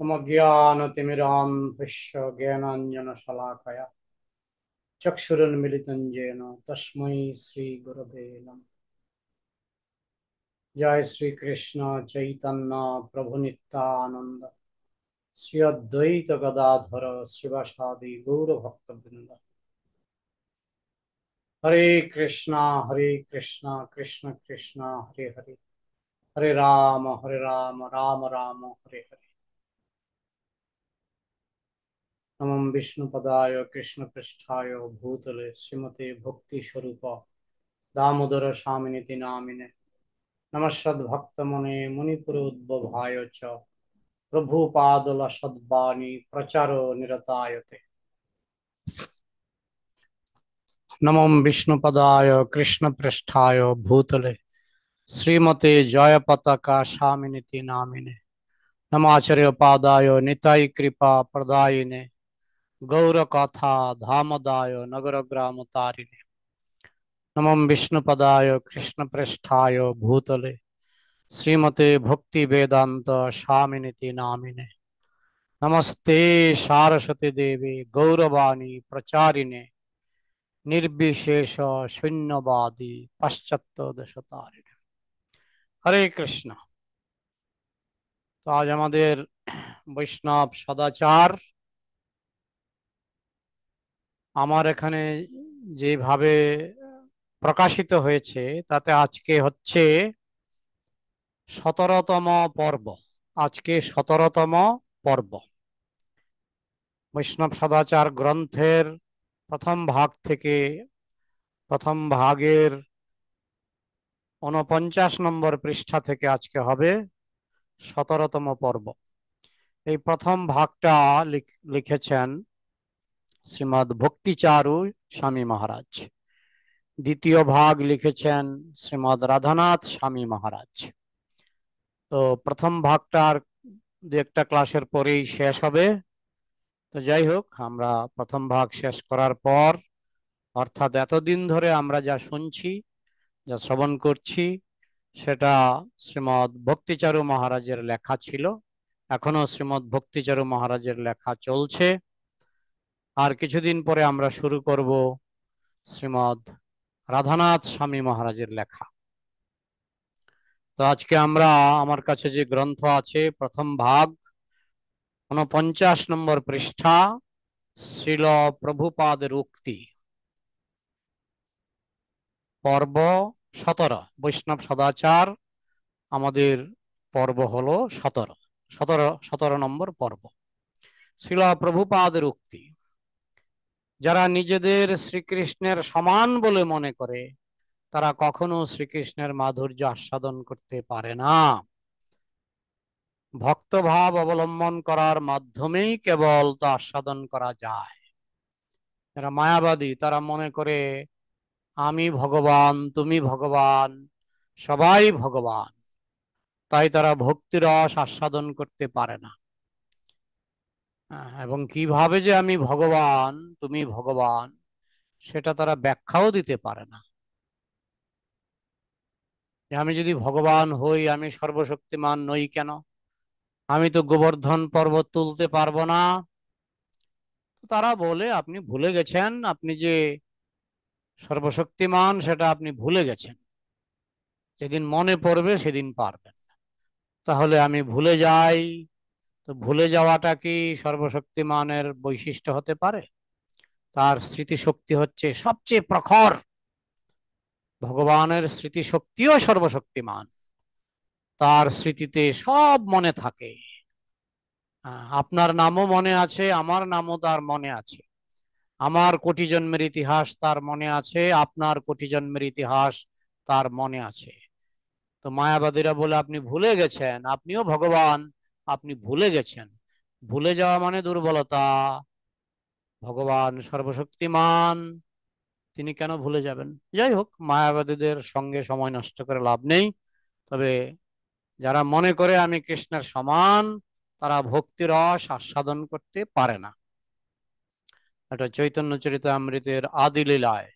मम ज्ञानतिमिरान्धस्य ज्ञानाञ्जनशलाकया चक्षुरुन्मिलितं येन तस्मै श्रीगुरवे नमः। जय श्री कृष्ण चैतन्य प्रभु नित्यानंद श्री अद्वैत गदाधर शिवासादि गौर भक्तवृंद। हरे कृष्णा कृष्ण कृष्णा हरे हरे, हरे राम राम राम हरे हरे। नमो विष्णुपदाय कृष्णपृष्ठाय भूतले श्रीमते भक्ति स्वरूप दामोदर स्वामिनिति नामिने नमस्सद्भक्तमने मुनिपुरोद्भवाय च प्रभुपादल सद्वाणी प्रचारो निरतायते। नमो विष्णुपदाय कृष्णपृष्ठाय भूतले श्रीमते जयपताका स्वामिनिति नामिने नमाचार्य पादाय निताई कृपा प्रदायिने गौरकथा धामदाय नगरग्राम तारिणे नमो विष्णुपदाय कृष्णपृष्ठाय भूतले श्रीमते भक्ति वेदांत स्वामिनिति नामिने नमस्ते सारस्वती देवी गौरवाणी प्रचारिणे निर्विशेष शून्यवादी पाश्चात्य देशतारिणे। हरे कृष्ण। तो आज हमारे वैष्णव सदाचार আমার এখানে যেভাবে প্রকাশিত হয়েছে তাতে আজকে হচ্ছে 17তম পর্ব। আজকে 17তম পর্ব বৈষ্ণব সদাচার গ্রন্থের প্রথম ভাগ থেকে প্রথম ভাগের 49 নম্বর পৃষ্ঠা থেকে আজকে হবে 17তম পর্ব। এই প্রথম ভাগটা লিখেছেন শ্রীমদ ভক্তিচারু স্বামী মহারাজ, দ্বিতীয় ভাগ লিখেছেন শ্রীমদ রাধানাথ স্বামী মহারাজ। তো প্রথম ভাগটার দু একটা ক্লাসের পরেই শেষ হবে। তো যাই হোক, আমরা প্রথম ভাগ শেষ করার পর অর্থাৎ এতদিন ধরে আমরা যা শুনছি যা শ্রবণ করছি সেটা শ্রীমদ ভক্তিচারু মহারাজের লেখা ছিল, এখনো শ্রীমদ ভক্তিচারু মহারাজের লেখা চলছে। আর কিছুদিন পরে আমরা শুরু করব শ্রীমদ রাধানাথ স্বামী মহারাজের লেখা। তো আজকে আমরা আমার কাছে যে গ্রন্থ আছে প্রথম ভাগ 49 নম্বর পৃষ্ঠা, শ্রীল প্রভুপাদের উক্তি, পর্ব 17 বৈষ্ণব সদাচার। আমাদের পর্ব হলো 17 নম্বর পর্ব। শ্রীল প্রভুপাদের উক্তি, যারা নিজেদের শ্রীকৃষ্ণের সমান বলে মনে করে তারা কখনো শ্রীকৃষ্ণের মাধুর্য আস্বাদন করতে পারে না। ভক্তভাব অবলম্বন করার মাধ্যমেই কেবল তা আস্বাদন করা যায়। যারা মায়াবাদী তারা মনে করে আমি ভগবান, তুমি ভগবান, সবাই ভগবান, তাই তারা ভক্তিরস আস্বাদন করতে পারে না। এবং কিভাবে যে আমি ভগবান, তুমি ভগবান, সেটা তারা ব্যাখ্যাও দিতে পারে না। আমি যদি ভগবান হই আমি সর্বশক্তিমান নই কেন? আমি তো গোবর্ধন পর্বত তুলতে পারবো না। তারা বলে আপনি ভুলে গেছেন, আপনি যে সর্বশক্তিমান সেটা আপনি ভুলে গেছেন, যেদিন মনে পড়বে সেদিন পারবেন। তাহলে আমি ভুলে যাই, তো ভুলে যাওয়াটা কি সর্বশক্তিমানের বৈশিষ্ট্য হতে পারে? তার স্মৃতিশক্তি হচ্ছে সবচেয়ে প্রখর। ভগবানের স্মৃতিশক্তিও সর্বশক্তিমান, তার স্মৃতিতে সব মনে থাকে। আপনার নামও মনে আছে, আমার নামও তার মনে আছে। আমার কোটি জন্মের ইতিহাস তার মনে আছে, আপনার কোটি জন্মের ইতিহাস তার মনে আছে। তো মায়াবাদীরা বলে আপনি ভুলে গেছেন, আপনিও ভগবান, আপনি ভুলে গেছেন। ভুলে যাওয়া মানে দুর্বলতা। ভগবান সর্বশক্তিমান, তিনি কেন ভুলে যাবেন? যাই হোক, মায়াবাদীদের সঙ্গে সময় নষ্ট করে লাভ নেই। তবে যারা মনে করে আমি কৃষ্ণের সমান তারা ভক্তি রস আস্বাদন করতে পারে না। এটা চৈতন্য চরিতামৃতের আদি লীলায়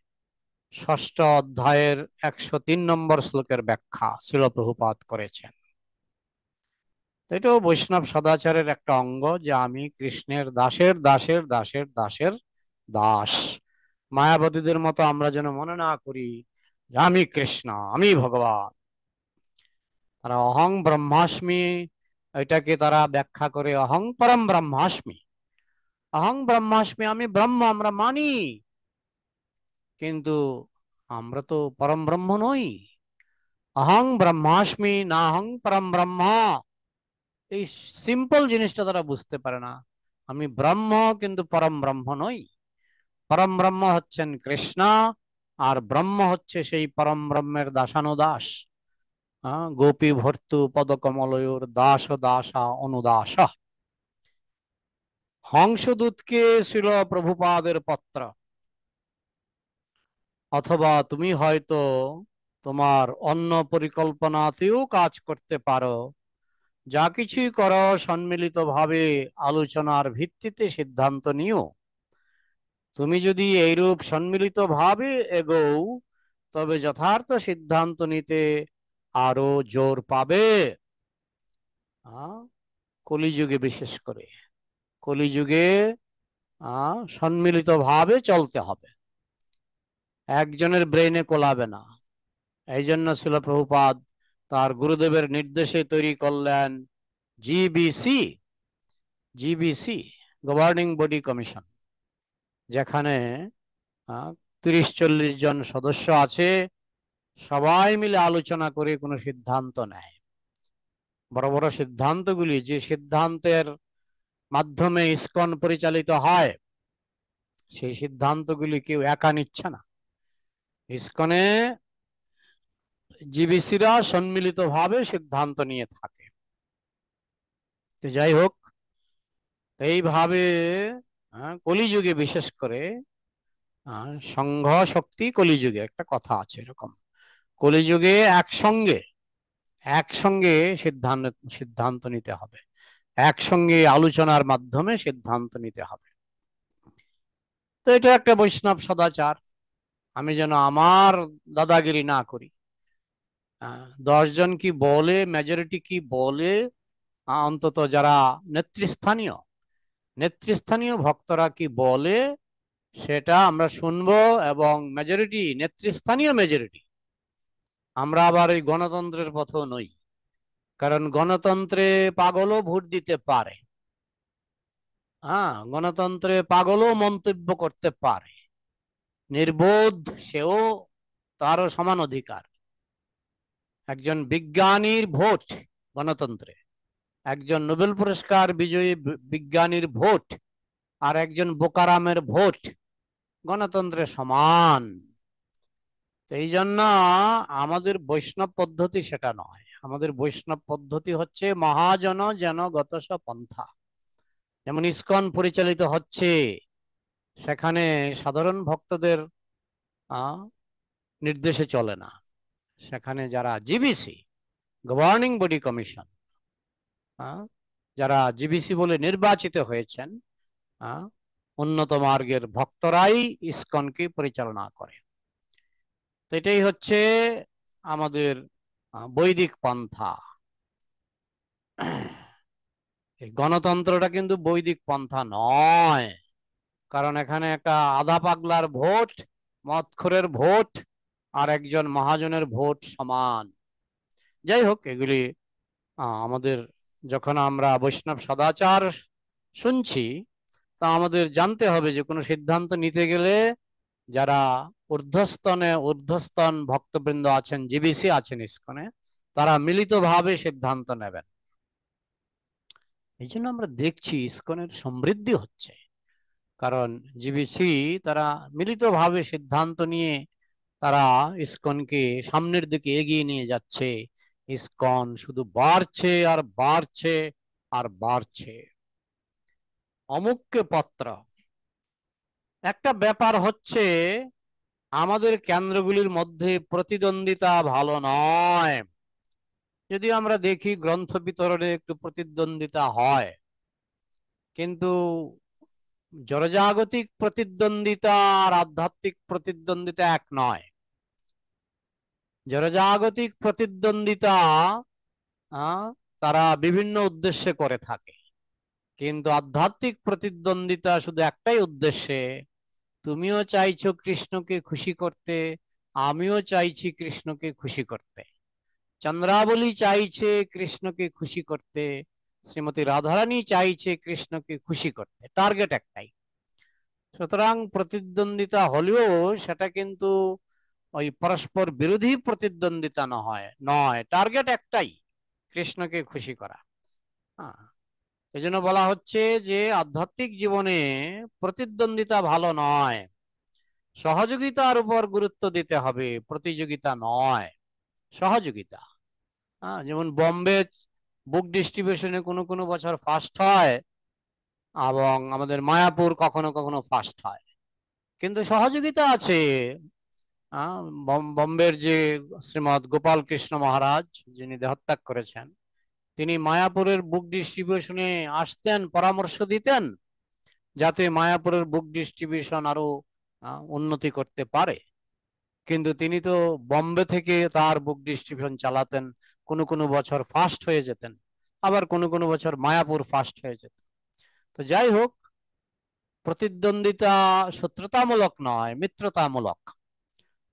6ষ্ঠ অধ্যায়ের 103 নম্বর শ্লোকের ব্যাখ্যা শ্রীল প্রভুপাদ করেছেন। এটাও বৈষ্ণব সদাচারের একটা অঙ্গ যে আমি কৃষ্ণের দাসের দাসের দাসের দাসের দাস। মায়াবতীদের মতো আমরা যেন মনে না করি যে আমি কৃষ্ণ, আমি ভগবান। তারা অহং ব্রহ্মাস্মি, এটাকে তারা ব্যাখ্যা করে অহং পরম ব্রহ্মাস্মি। অহং ব্রহ্মাস্মি, আমি ব্রহ্ম, আমরা মানি, কিন্তু আমরা তো পরম ব্রহ্ম নই। অহং ব্রহ্মাস্মি না অহং পরম ব্রহ্ম, এই সিম্পল জিনিসটা তারা বুঝতে পারে না। আমি ব্রহ্ম কিন্তু পরম ব্রহ্ম নই। পরম ব্রহ্ম হচ্ছেন কৃষ্ণ, আর ব্রহ্ম হচ্ছে সেই পরম ব্রহ্মের দাসানুদাস। গোপী ভর্তু পদকমলয়োর দাস দাসা অনুদাস। হংসদূতকে ছিল প্রভুপাদের পত্র, অথবা তুমি হয়তো তোমার অন্য পরিকল্পনাতেও কাজ করতে পারো। যা কিছুই করো সম্মিলিতভাবে আলোচনার ভিত্তিতে সিদ্ধান্ত নিও। তুমি যদি এইরূপ সম্মিলিতভাবে এগোও, তবে যথার্থ সিদ্ধান্ত নিতে আরো জোর পাবে। কলিযুগে বিশেষ করে, কলিযুগে সম্মিলিতভাবে চলতে হবে, একজনের ব্রেইনে কোলাবে না। এই জন্য ছিল প্রভুপাদ তার গুরুদেবের নির্দেশে তৈরি করলেন GBC. GBC governing body commission, যেখানে 30-40 জন সদস্য আছে, সবাই মিলে আলোচনা করে কোনো সিদ্ধান্ত নেয়। বড় বড় সিদ্ধান্তগুলি, যে সিদ্ধান্তের মাধ্যমে ইসকন পরিচালিত হয়, সেই সিদ্ধান্তগুলি কেউ একা নিচ্ছে না। ইসকনে জিবিসিরা সম্মিলিতভাবে সিদ্ধান্ত নিয়ে থাকে। যাই হোক, এইভাবে কলিযুগে বিশেষ করে সংঘ শক্তি, কলিযুগে একটা কথা আছে এরকম, কলিযুগে একসঙ্গে একসঙ্গে সিদ্ধান্ত সিদ্ধান্ত নিতে হবে, একসঙ্গে আলোচনার মাধ্যমে সিদ্ধান্ত নিতে হবে। তো এটা একটা বৈষ্ণব সদাচার। আমি যেন আমার দাদাগিরি না করি। 10 জন কি বলে, মেজরিটি কি বলে, অন্তত যারা নেতৃস্থানীয় নেতৃস্থানীয় ভক্তরা কি বলে সেটা আমরা শুনবো। এবং মেজরিটি, নেতৃস্থানীয় মেজরিটি, আমরা আবার এই গণতন্ত্রের পথেও নই, কারণ গণতন্ত্রে পাগলও ভোট দিতে পারে। গণতন্ত্রে পাগলও মন্তব্য করতে পারে, নির্বোধ সেও, তারও সমান অধিকার। একজন বিজ্ঞানীর ভোট গণতন্ত্রে, একজন নোবেল পুরস্কার বিজয়ী বিজ্ঞানীর ভোট আর একজন বোকারামের ভোট গণতন্ত্রে সমান। এই জন্য আমাদের বৈষ্ণব পদ্ধতি সেটা নয়। আমাদের বৈষ্ণব পদ্ধতি হচ্ছে মহাজন যেন গতস পন্থা। যেমন ইসকন পরিচালিত হচ্ছে, সেখানে সাধারণ ভক্তদের নির্দেশে চলে না। সেখানে যারা জিবিসি, গভর্নিং বডি কমিশন, যারা জিবিসি বলে নির্বাচিত হয়েছেন, উন্নত মার্গের ভক্তরাই ইসকনকে পরিচালনা করে। তো এটাই হচ্ছে আমাদের বৈদিক পন্থা। এই গণতন্ত্রটা কিন্তু বৈদিক পন্থা নয়, কারণ এখানে একটা আধা পাগলার ভোট, মদখোরের ভোট আর একজন মহাজনের ভোট সমান। যাই হোক, এগুলি আমাদের, যখন আমরা বৈষ্ণব সদাচার শুনছি, তা আমাদের জানতে হবে যে কোনো সিদ্ধান্ত নিতে গেলে যারা ঊর্ধ্বস্তন ভক্তবৃন্দ আছেন, জিবিসি আছেন ইসকনে, তারা মিলিতভাবে সিদ্ধান্ত নেবেন। এই জন্য আমরা দেখছি ইসকনের সমৃদ্ধি হচ্ছে, কারণ জিবিসি তারা মিলিতভাবে সিদ্ধান্ত নিয়ে তারা ইসকনকে সামনের দিকে এগিয়ে নিয়ে যাচ্ছে। ইসকন শুধু বাড়ছে আর বাড়ছে আর বাড়ছে। অমুক্য পত্র, একটা ব্যাপার হচ্ছে আমাদের কেন্দ্রগুলির মধ্যে প্রতিদ্বন্দ্বিতা ভালো নয়। যদি আমরা দেখি গ্রন্থ বিতরণে একটু প্রতিদ্বন্দ্বিতা হয়, কিন্তু জড়জাগতিক প্রতিদ্বন্দ্বিতা আর আধ্যাত্মিক প্রতিদ্বন্দ্বিতা এক নয়। জড়জাগতিক প্রতিদ্বন্দ্বিতা তারা বিভিন্ন উদ্দেশ্যে করে থাকে, কিন্তু আধ্যাত্মিক প্রতিদ্বন্দ্বিতা শুধু একটাই উদ্দেশ্যে। তুমিও চাইছো কৃষ্ণকে খুশি করতে, আমিও চাইছি কৃষ্ণকে খুশি করতে, চন্দ্রাবলী চাইছে কৃষ্ণকে খুশি করতে, শ্রীমতী রাধারানী চাইছে কৃষ্ণকে খুশি করতে, টার্গেট একটাই। সুতরাং প্রতিদ্বন্দ্বিতা হলেও সেটা কিন্তু ওই পরস্পর বিরোধী প্রতিদ্বন্দ্বিতা নয়, টার্গেট একটাই, কৃষ্ণকে খুশি করা। হ্যাঁ, এই জন্য বলা হচ্ছে যে আধ্যাত্মিক জীবনে প্রতিদ্বন্দ্বিতা ভালো নয়, সহযোগিতার উপর গুরুত্ব দিতে হবে, প্রতিযোগিতা নয়, সহযোগিতা। হ্যাঁ, যেমন বম্বে বুক ডিস্ট্রিবিউশনে কোনো কোনো বছর ফার্স্ট হয়, এবং আমাদের মায়াপুর কখনো কখনো ফার্স্ট হয়, কিন্তু সহযোগিতা আছে। বম্বের যে শ্রীমৎ গোপাল কৃষ্ণ মহারাজ, যিনি দেহত্যাগ করেছেন, তিনি মায়াপুরের বুক ডিস্ট্রিবিউশনে আসতেন, পরামর্শ দিতেন যাতে মায়াপুরের বুক ডিস্ট্রিবিউশন আরো উন্নতি করতে পারে। কিন্তু তিনি তো বম্বে থেকে তার বুক ডিস্ট্রিবিউশন চালাতেন, কোনো কোনো বছর ফার্স্ট হয়ে যেতেন, আবার কোনো কোনো বছর মায়াপুর ফার্স্ট হয়ে যেত। তো যাই হোক, প্রতিদ্বন্দ্বিতা শত্রুতামূলক নয়, মিত্রতামূলক।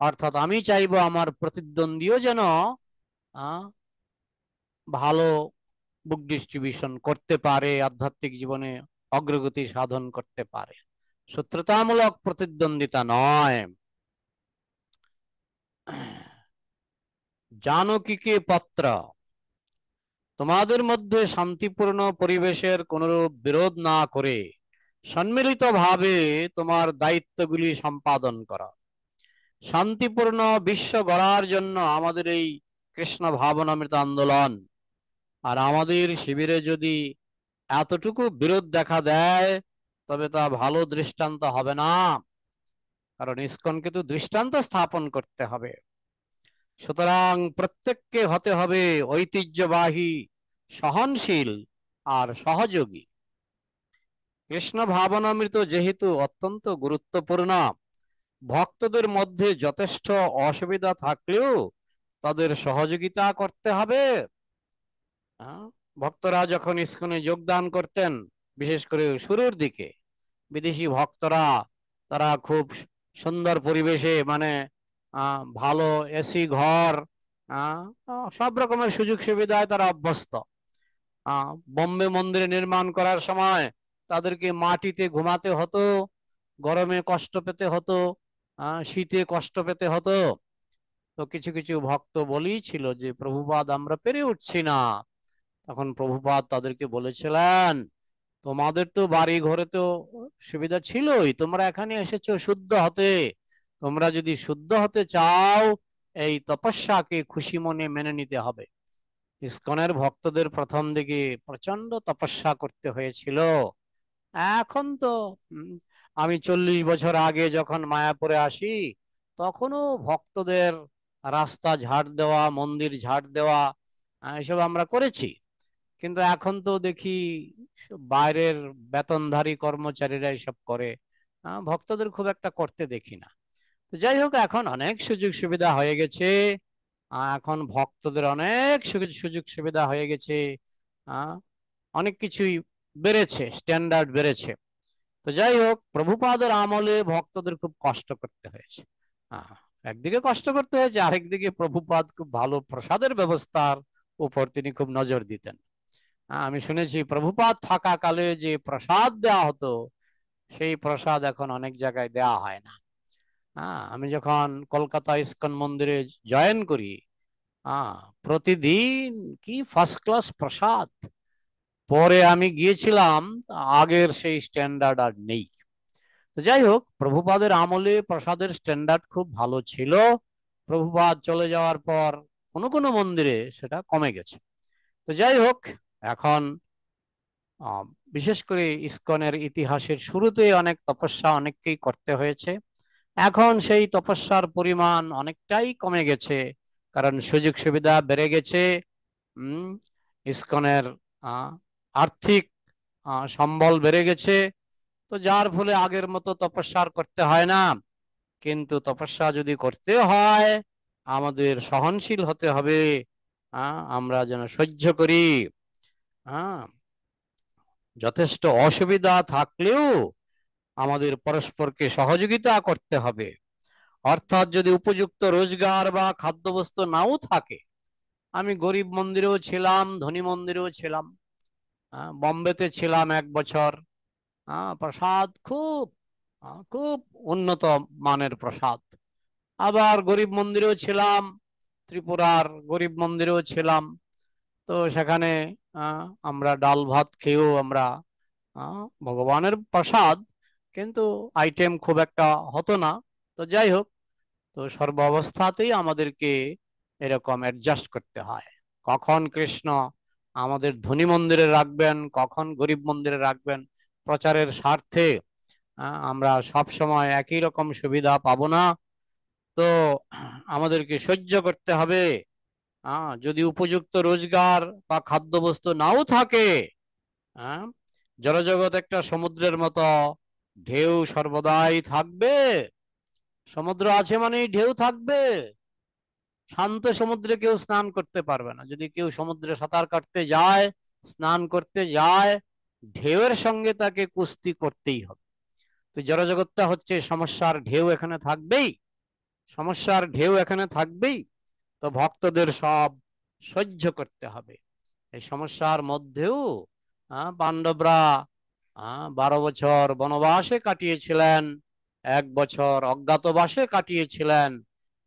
অর্থাৎ আমি চাইবো আমার প্রতিদ্বন্দ্বীও যেন ভালো বুক ডিস্ট্রিবিউশন করতে পারে, আধ্যাত্মিক জীবনে অগ্রগতি সাধন করতে পারে, শত্রুতামূলক প্রতিদ্বন্দ্বিতা নয়। জানকীকে পত্র, তোমাদের মধ্যে শান্তিপূর্ণ পরিবেশের কোনরূপ বিরোধ না করে সম্মিলিতভাবে তোমার দায়িত্বগুলি সম্পাদন করা। শান্তিপূর্ণ বিশ্ব গড়ার জন্য আমাদের এই কৃষ্ণ ভাবনামৃত আন্দোলন, আর আমাদের শিবিরে যদি এতটুকু বিরোধ দেখা দেয় তবে তা ভালো দৃষ্টান্ত হবে না, কারণ ইসকনকে তো দৃষ্টান্ত স্থাপন করতে হবে। সুতরাং প্রত্যেককে হতে হবে ঐতিহ্যবাহী, সহনশীল আর সহযোগী। কৃষ্ণ ভাবনামৃত যেহেতু অত্যন্ত গুরুত্বপূর্ণ, ভক্তদের মধ্যে যথেষ্ট অসুবিধা থাকলেও তাদের সহযোগিতা করতে হবে। ভক্তরা যখন ইসকনে যোগদান করতেন, বিশেষ করে শুরুর দিকে, বিদেশি ভক্তরা তারা খুব সুন্দর পরিবেশে, মানে ভালো এসি ঘর, সব রকমের সুযোগ সুবিধায় তারা অভ্যস্ত। বোম্বে মন্দিরে নির্মাণ করার সময় তাদেরকে মাটিতে ঘুমাতে হতো, গরমে কষ্ট পেতে হতো, শীতে কষ্ট পেতে হতো। তো কিছু কিছু ভক্ত বলেই ছিল যে প্রভুপাদ আমরা পেরে উঠছি না। তখন প্রভুপাদ তাদেরকে বলেছিলেন, তোমাদের তো বাড়ি ঘরে তো সুবিধা ছিলই, তোমরা এখানে এসেছো শুদ্ধ হতে, তোমরা যদি শুদ্ধ হতে চাও এই তপস্যাকে খুশি মনে মেনে নিতে হবে। ইসকনের ভক্তদের প্রথম দিকে প্রচন্ড তপস্যা করতে হয়েছিল। এখন তো আমি 40 বছর আগে যখন মায়াপুরে আসি, তখনও ভক্তদের রাস্তা ঝাড় দেওয়া, মন্দির ঝাড় দেওয়া, এসব আমরা করেছি। কিন্তু এখন তো দেখি বাইরের বেতনধারী কর্মচারীরা এসব করে, ভক্তদের খুব একটা করতে দেখি না। তো যাই হোক, এখন অনেক সুযোগ সুবিধা হয়ে গেছে, এখন ভক্তদের অনেক সুযোগ সুবিধা হয়ে গেছে, অনেক কিছুই বেড়েছে, স্ট্যান্ডার্ড বেড়েছে। তো যাই হোক, প্রভুপাদের আমলে ভক্তদের খুব কষ্ট করতে হয়েছে। একদিকে কষ্ট করতে হয়েছে, আরেকদিকে প্রভুপাদ খুব ভালো প্রসাদের ব্যবস্থার উপর তিনি খুব নজর দিতেন। আমি শুনেছি প্রভুপাদ থাকাকালে যে প্রসাদ দেওয়া হতো, সেই প্রসাদ এখন অনেক জায়গায় দেওয়া হয় না। আমি যখন কলকাতা ইস্কন মন্দিরে জয়েন করি, প্রতিদিন কি ফার্স্ট ক্লাস প্রসাদ। পরে আমি গিয়েছিলাম, আগের সেই স্ট্যান্ডার্ড আর নেই। তো যাই হোক, প্রভুপাদের আমলে প্রসাদের স্ট্যান্ডার্ড খুব ভালো ছিল। প্রভুপাদ চলে যাওয়ার পর কোনো কোনো মন্দিরে সেটা কমে গেছে। তো যাই হোক, এখন বিশেষ করে ইসকনের ইতিহাসের শুরুতে অনেক তপস্যা অনেককেই করতে হয়েছে। এখন সেই তপস্যার পরিমাণ অনেকটাই কমে গেছে, কারণ সুযোগ সুবিধা বেড়ে গেছে। ইসকনের আর্থিক সম্বল বেড়ে গেছে। তো যার ফলে আগের মতো তপস্যা করতে হয় না। কিন্তু তপস্যা যদি করতে হয়, আমাদের সহনশীল হতে হবে, আমরা যেন সহ্য করি। যথেষ্ট অসুবিধা থাকলেও আমাদের পরস্পরকে সহযোগিতা করতে হবে। অর্থাৎ যদি উপযুক্ত রোজগার বা খাদ্যবস্তু নাও থাকে, আমি গরিব মন্দিরেও ছিলাম, ধনী মন্দিরেও ছিলাম। বম্বেতে ছিলাম 1 বছর। প্রসাদ খুব খুব উন্নত মানের প্রসাদ। আবার গরিব মন্দিরেও ছিলাম, ত্রিপুরার গরিব মন্দিরেও ছিলাম। তো সেখানে আমরা ডাল ভাত খেয়েও আমরা ভগবানের প্রসাদ, কিন্তু আইটেম খুব একটা হতো না। তো যাই হোক, তো সর্ব অবস্থাতেই আমাদেরকে এরকম অ্যাডজাস্ট করতে হয়। কখন কৃষ্ণ আমাদের ধনী মন্দিরে রাখবেন, কখন গরিব মন্দিরে রাখবেন, প্রচারের স্বার্থে আমরা সব সময় একই রকম সুবিধা পাবো না। তো আমাদেরকে সহ্য করতে হবে। যদি উপযুক্ত রোজগার বা খাদ্যবস্তু নাও থাকে, জড়জগৎ একটা সমুদ্রের মতো, ঢেউ সর্বদাই থাকবে। সমুদ্র আছে মানেই ঢেউ থাকবে। শান্ত সমুদ্রে কেউ স্নান করতে পারবে না। যদি কেউ সমুদ্রে সাঁতার কাটতে যায়, স্নান করতে যায়, ঢেউয়ের সঙ্গে তাকে কুস্তি করতেই হবে। তো জড়জগৎটা হচ্ছে সমস্যার ঢেউ, এখানে থাকবেই, সমস্যার ঢেউ এখানে থাকবেই। তো ভক্তদের সব সহ্য করতে হবে। এই সমস্যার মধ্যেও পাণ্ডবরা 12 বছর বনবাসে কাটিয়েছিলেন, 1 বছর অজ্ঞাতবাসে কাটিয়েছিলেন।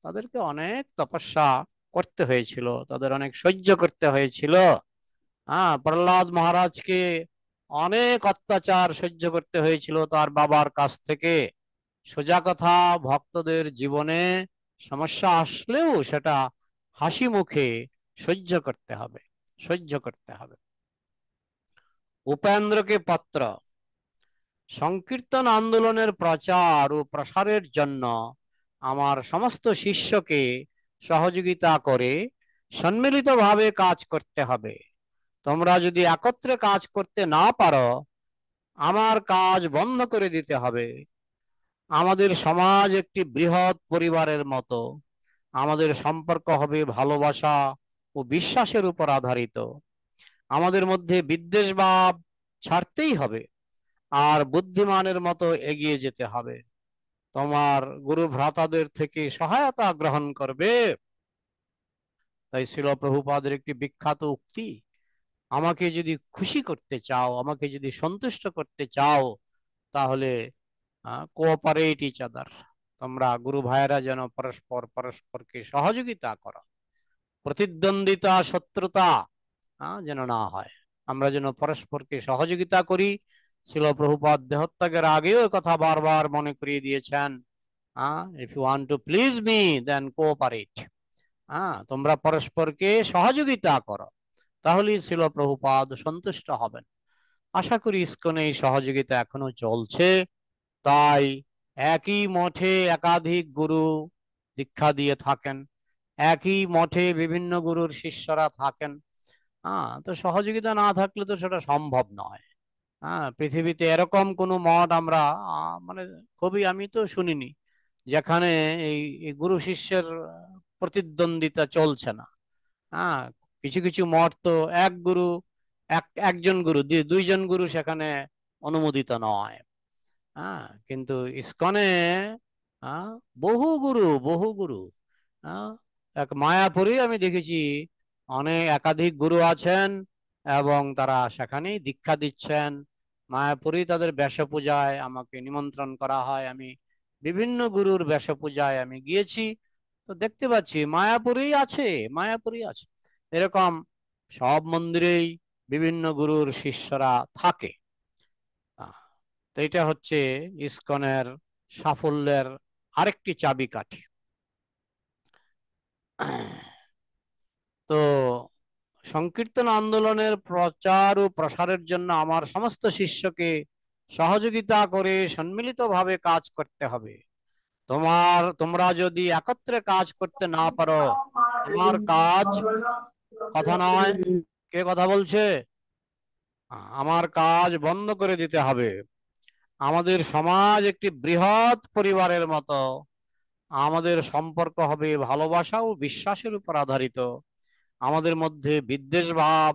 তাদেরকে অনেক তপস্যা করতে হয়েছিল, তাদের অনেক সহ্য করতে হয়েছিল। প্রহ্লাদ মহারাজকে অনেক অত্যাচার সহ্য করতে হয়েছিল তার বাবার কাছ থেকে। সোজা কথা, ভক্তদের জীবনে সমস্যা আসলেও সেটা হাসি মুখে সহ্য করতে হবে, সহ্য করতে হবে। উপেন্দ্রকে পত্র। সংকীর্তন আন্দোলনের প্রচার ও প্রসারের জন্য আমার সমস্ত শিষ্যকে সহযোগিতা করে সম্মিলিতভাবে কাজ করতে হবে। তোমরা যদি একত্রে কাজ করতে না পারো, আমার কাজ বন্ধ করে দিতে হবে। আমাদের সমাজ একটি বৃহৎ পরিবারের মতো। আমাদের সম্পর্ক হবে ভালোবাসা ও বিশ্বাসের উপর আধারিত। আমাদের মধ্যে বিদ্বেষ ভাব ছাড়তেই হবে, আর বুদ্ধিমানের মতো এগিয়ে যেতে হবে। তোমার গুরু ভ্রাতাদের থেকে সহায়তা গ্রহণ করবে। তাই শিল প্রভুপাদের একটি বিখ্যাত উক্তি, আমাকে যদি খুশি করতে চাও, আমাকে যদি সন্তুষ্ট করতে চাও, তাহলে কোঅপারেট ইচ আদার। তোমরা গুরু ভাইয়েরা যেন পরস্পর পরস্পরকে সহযোগিতা করো, প্রতিদ্বন্দ্বিতা শত্রুতা যেন না হয়। আমরা যেন পরস্পরকে সহযোগিতা করি। শিল প্রভুপাদ দেহত্যাগের আগেও কথা বারবার মনে করিয়ে দিয়েছেন, if you want to please me then cooperate. তোমরা পরস্পরকে সহযোগিতা করো, তাহলেই শিল প্রভুপাদ সন্তুষ্ট হবেন। আশা করি ইসকনে এই সহযোগিতা এখনো চলছে। তাই একই মঠে একাধিক গুরু দীক্ষা দিয়ে থাকেন, একই মঠে বিভিন্ন গুরুর শিষ্যরা থাকেন। তো সহযোগিতা না থাকলে তো সেটা সম্ভব নয়। পৃথিবীতে এরকম কোনো মঠ আমরা মানে খুবই আমি তো শুনিনি যেখানে এই গুরু শিষ্যের প্রতিদ্বন্দ্বিতা চলছে না। কিছু কিছু মঠ তো এক গুরু, একজন গুরু, দুইজন গুরু সেখানে অনুমোদিত নয়। কিন্তু ইসকনে বহু গুরু, বহু গুরু। এক মায়াপুরে আমি দেখেছি অনেক একাধিক গুরু আছেন এবং তারা সেখানেই দীক্ষা দিচ্ছেন। মায়াপুরে তাদের বেশপূজায় আমাকে নিমন্ত্রণ করা হয়, আমি বিভিন্ন গুরুর বেশপূজায় আমি গিয়েছি। তো দেখতে পাচ্ছি মায়াপুরেই আছে, মায়াপুরেই আছে। এরকম সব মন্দিরেই বিভিন্ন গুরুর শিষ্যরা থাকে। তো এটা হচ্ছে ইসকনের সাফল্যের আরেকটি চাবিকাঠি। তো সংকীর্তন আন্দোলনের প্রচার ও প্রসারের জন্য আমার সমস্ত শিষ্যকে সহযোগিতা করে সম্মিলিতভাবে কাজ করতে হবে। তোমরা যদি একত্রে কাজ করতে না পারো, আমার কাজ, কথা নয়, কে কথা বলছে, আমার কাজ বন্ধ করে দিতে হবে। আমাদের সমাজ একটি বৃহৎ পরিবারের মতো। আমাদের সম্পর্ক হবে ভালোবাসা ও বিশ্বাসের উপর আধারিত। আমাদের মধ্যে বিদ্বেষ ভাব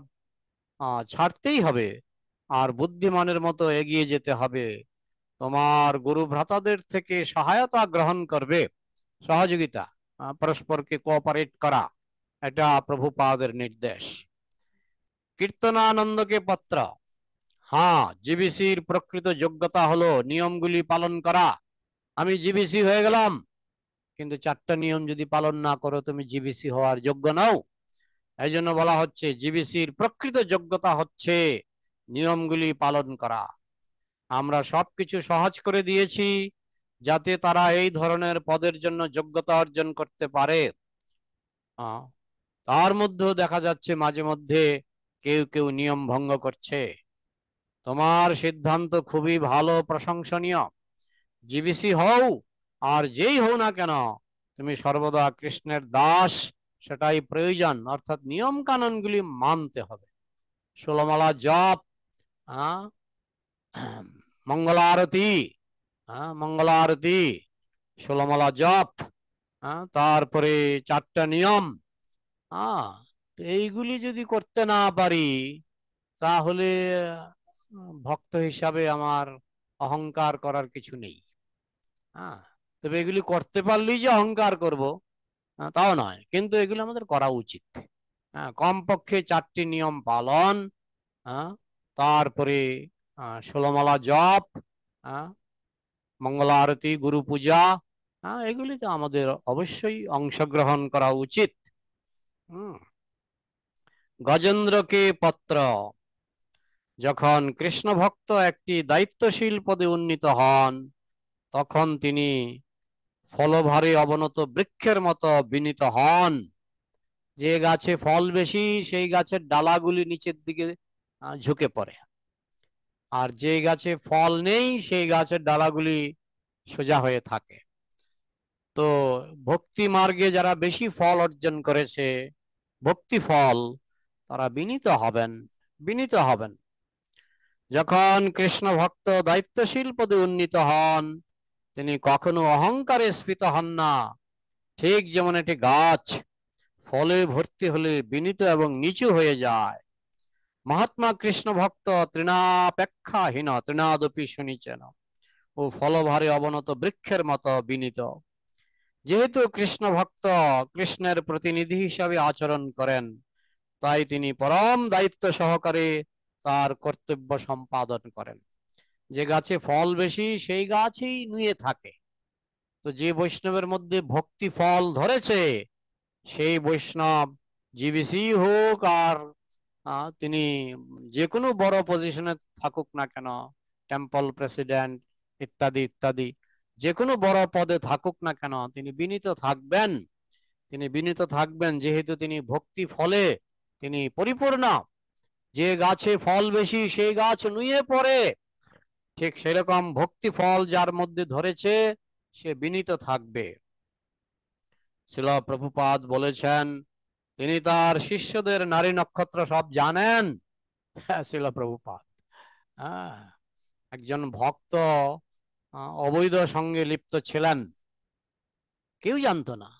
ছাড়তেই হবে, আর বুদ্ধিমানের মতো এগিয়ে যেতে হবে। তোমার গুরু ভ্রাতাদের থেকে সহায়তা গ্রহণ করবে, সহযোগিতা, পরস্পরকে কোঅপারেট করা, এটা প্রভুপাদের নির্দেশ। কীর্তনানন্দকে পত্র। হ্যাঁ, জিবিসির প্রকৃত যোগ্যতা হলো নিয়মগুলি পালন করা। আমি জিবিসি হয়ে গেলাম, কিন্তু 4টা নিয়ম যদি পালন না করো তুমি জিবিসি হওয়ার যোগ্য নও। এই জন্য বলা হচ্ছে জিবিসির প্রকৃত যোগ্যতা হচ্ছে নিয়মগুলি পালন করা। আমরা সবকিছু সহজ করে দিয়েছি যাতে তারা এই ধরনের পদের জন্য যোগ্যতা অর্জন করতে পারে। তার মধ্যেও দেখা যাচ্ছে মাঝে মধ্যে কেউ কেউ নিয়ম ভঙ্গ করছে। তোমার সিদ্ধান্ত খুবই ভালো, প্রশংসনীয়। জিবিসি হও আর যেই হও না কেন, তুমি সর্বদা কৃষ্ণের দাস, সেটাই প্রয়োজন। অর্থাৎ নিয়ম কানুনগুলি মানতে হবে। ষোলমালা জপ, মঙ্গলারতি, মঙ্গলারতি, ষোলমালা জপ, তারপরে 4টা নিয়ম, তো এইগুলি যদি করতে না পারি তাহলে ভক্ত হিসাবে আমার অহংকার করার কিছু নেই। তবে এগুলি করতে পারলেই যে অহংকার করব তাও নয়, কিন্তু এগুলি আমাদের করা উচিত। কমপক্ষে 4টি নিয়ম পালন, তারপরে 16মালা জপ, মঙ্গলা আরতি, গুরু পূজা, এগুলিতে আমাদের অবশ্যই অংশগ্রহণ করা উচিত। গজেন্দ্রকে পত্র। যখন কৃষ্ণ ভক্ত একটি দায়িত্বশীল পদে উন্নীত হন, তখন তিনি ফলভারে অবনত বৃক্ষের মতো বিনীত হন। যে গাছে ফল বেশি সেই গাছের ডালাগুলি নিচের দিকে ঝুঁকে পড়ে, আর যে গাছে ফল নেই সেই গাছের ডালাগুলি সোজা হয়ে থাকে। তো ভক্তি মার্গে যারা বেশি ফল অর্জন করেছে, ভক্তি ফল, তারা বিনীত হবেন, বিনীত হবেন। যখন কৃষ্ণ ভক্ত দায়িত্বশীল পদে উন্নীত হন, তিনি কখনো অহংকারে স্ফীত হন না। ঠিক যেমন একটি গাছ ফলে ভর্তি হলে বিনীত এবং নিচু হয়ে যায়, মহাত্মা কৃষ্ণ ভক্ত তৃণাপেক্ষাহীন তৃণাদপি শুনিছেন ও ফলভারে অবনত বৃক্ষের মতো বিনীত। যেহেতু কৃষ্ণ ভক্ত কৃষ্ণের প্রতিনিধি হিসাবে আচরণ করেন, তাই তিনি পরম দায়িত্ব সহকারে তার কর্তব্য সম্পাদন করেন। যে গাছে ফল বেশি সেই গাছই নুয়ে থাকে। তো যে বৈষ্ণবের মধ্যে ভক্তি ফল ধরেছে, সেই বৈষ্ণব জিবিসি হোক আর তিনি যে কোনো বড় পজিশনে থাকুক না কেন, টেম্পল প্রেসিডেন্ট ইত্যাদি ইত্যাদি, যে কোনো বড় পদে থাকুক না কেন, তিনি বিনীত থাকবেন। তিনি বিনীত থাকবেন যেহেতু তিনি ভক্তি ফলে তিনি পরিপূর্ণ। যে গাছে ফল বেশি সেই গাছ নুয়ে পড়ে, ঠিক সেরকম ভক্তি ফল যার মধ্যে ধরেছে সে বিনীত থাকবে। শ্রীল প্রভুপাদ বলেছেন তিনি তার শিষ্যদের নারী নক্ষত্র সব জানেন। শ্রীল প্রভুপাদ, একজন ভক্ত অবৈধ সঙ্গে লিপ্ত ছিলেন, কেউ জানতো না,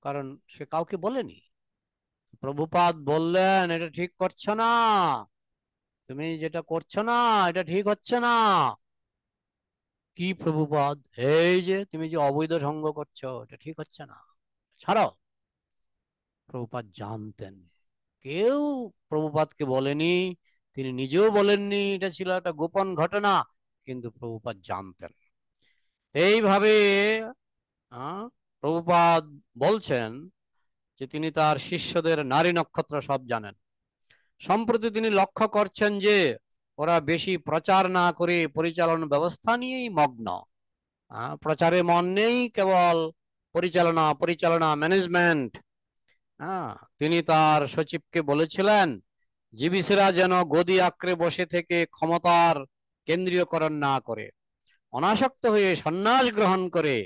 কারণ সে কাউকে বলেনি। প্রভুপাদ বললেন এটা ঠিক করছো না, তুমি যেটা করছো না এটা ঠিক হচ্ছে না। কি প্রভুপাদ? এই যে তুমি যে অবৈধ সঙ্গ করছো এটা ঠিক হচ্ছে না, ছাড়ো। প্রভুপাদ জানতেন, কেউ প্রভুপাদকে বলেনি, তিনি নিজেও বলেননি, এটা ছিল একটা গোপন ঘটনা, কিন্তু প্রভুপাদ জানতেন। এইভাবে প্রভুপাদ বলছেন যে তিনি তার শিষ্যদের নারী নক্ষত্র সব জানেন। সম্প্রতি তিনি লক্ষ্য করছেন যে ওরা বেশি প্রচার না করে পরিচালন ব্যবস্থা নিয়েই মগ্ন। প্রচারে মন নেই, কেবল পরিচালনা পরিচালনা ম্যানেজমেন্ট। তিনি তার সচিবকে বলেছিলেন জিবিসিরা যেন গদি আঁকড়ে বসে থেকে ক্ষমতার কেন্দ্রীয়করণ না করে, অনাসক্ত হয়ে সন্ন্যাস গ্রহণ করে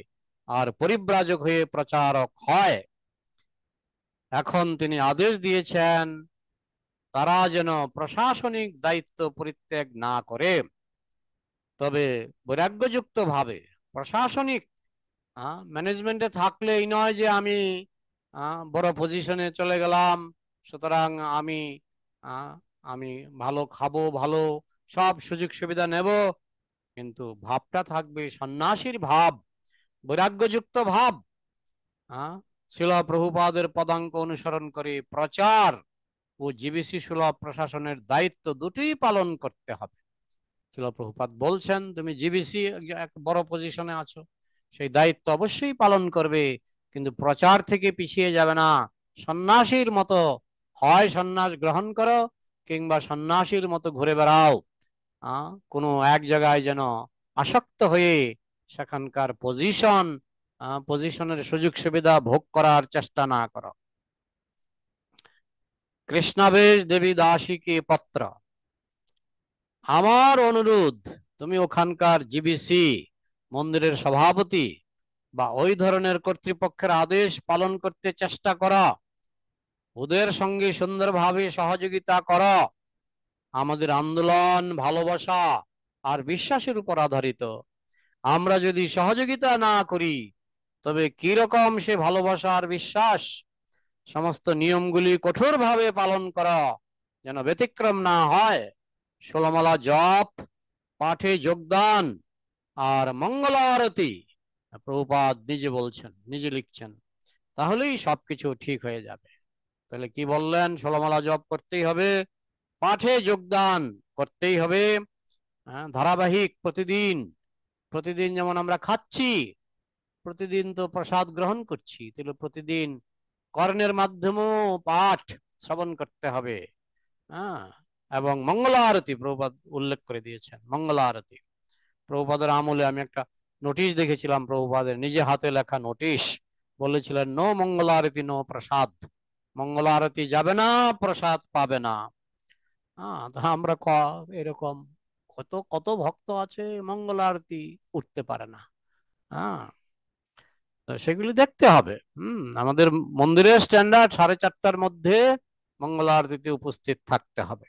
আর পরিব্রাজক হয়ে প্রচারক হয়। এখন তিনি আদেশ দিয়েছেন তারা যেন প্রশাসনিক দায়িত্ব পরিত্যাগ না করে, তবে বৈরাগ্যযুক্ত ভাবে প্রশাসনিক ম্যানেজমেন্টে থাকলে এই নয় যে আমি বড় পজিশনে চলে গেলাম, সুতরাং আমি আমি ভালো খাবো, ভালো সব সুযোগ সুবিধা নেব, কিন্তু ভাবটা থাকবে সন্ন্যাসীর ভাব, বৈরাগ্যযুক্ত ভাব। শিলা প্রভুপাদের পদাঙ্ক অনুসরণ করে প্রচার ও জীবিসি সুলভ প্রশাসনের দায়িত্ব দুটোই পালন করতে হবে। শিলা প্রভুপাদ বলছেন, তুমি জীবিসি এক বড় পজিশনে আছো, সেই দায়িত্ব অবশ্যই পালন করবে, কিন্তু প্রচার থেকে পিছিয়ে যাবে না। সন্ন্যাসীর মতো হয় সন্ন্যাস গ্রহণ করো, কিংবা সন্ন্যাসীর মতো ঘুরে বেড়াও। কোনো এক জায়গায় যেন আসক্ত হয়ে সেখানকার পজিশনের সুযোগ সুবিধা ভোগ করার চেষ্টা না করো। কৃষ্ণাবেশ দেবী দাসীকে পত্র, আমার অনুরোধ, তুমি ওখানকার জিবিসি মন্দিরের সভাপতি বা ওই ধরনের কর্তৃপক্ষের আদেশ পালন করতে চেষ্টা করো, ওদের সঙ্গে সুন্দরভাবে সহযোগিতা করো। আমাদের আন্দোলন ভালোবাসা আর বিশ্বাসের উপর আধারিত। আমরা যদি সহযোগিতা না করি, তবে কি রকম সে ভালোবাসা আর বিশ্বাস? সমস্ত নিয়মগুলি কঠোরভাবে পালন করা, যেন ব্যতিক্রম না হয়। ষোলমালা জপ, পাঠে যোগদান আর মঙ্গল আরতি, প্রভুপাদ নিজে বলছেন, নিজে লিখছেন, তাহলেই সবকিছু ঠিক হয়ে যাবে। তাহলে কি বললেন? ষোলমালা জপ করতেই হবে, পাঠে যোগদান করতেই হবে, ধারাবাহিক প্রতিদিন প্রতিদিন যেমন আমরা খাচ্ছি, প্রতিদিন তো প্রসাদ গ্রহণ করছি, তাহলে প্রতিদিন কর্ণের মাধ্যমেও পাঠ শ্রবণ করতে হবে। এবং মঙ্গল আরতি প্রভুপাদ উল্লেখ করে দিয়েছেন, মঙ্গল আরতি। প্রভুপাদের আমলে আমি একটা নোটিশ দেখেছিলাম, প্রভুপাদের নিজে হাতে লেখা নোটিশ, বলেছিলেন নো মঙ্গল আরতি নো প্রসাদ, মঙ্গল আরতি যাবে না, প্রসাদ পাবে না। আমরা এরকম কত কত ভক্ত আছে মঙ্গল আরতি উঠতে পারে না। সেগুলি দেখতে হবে। আমাদের মন্দিরের স্ট্যান্ডার্ড 4:30টার মধ্যে মঙ্গল আরতিতে উপস্থিত থাকতে হবে।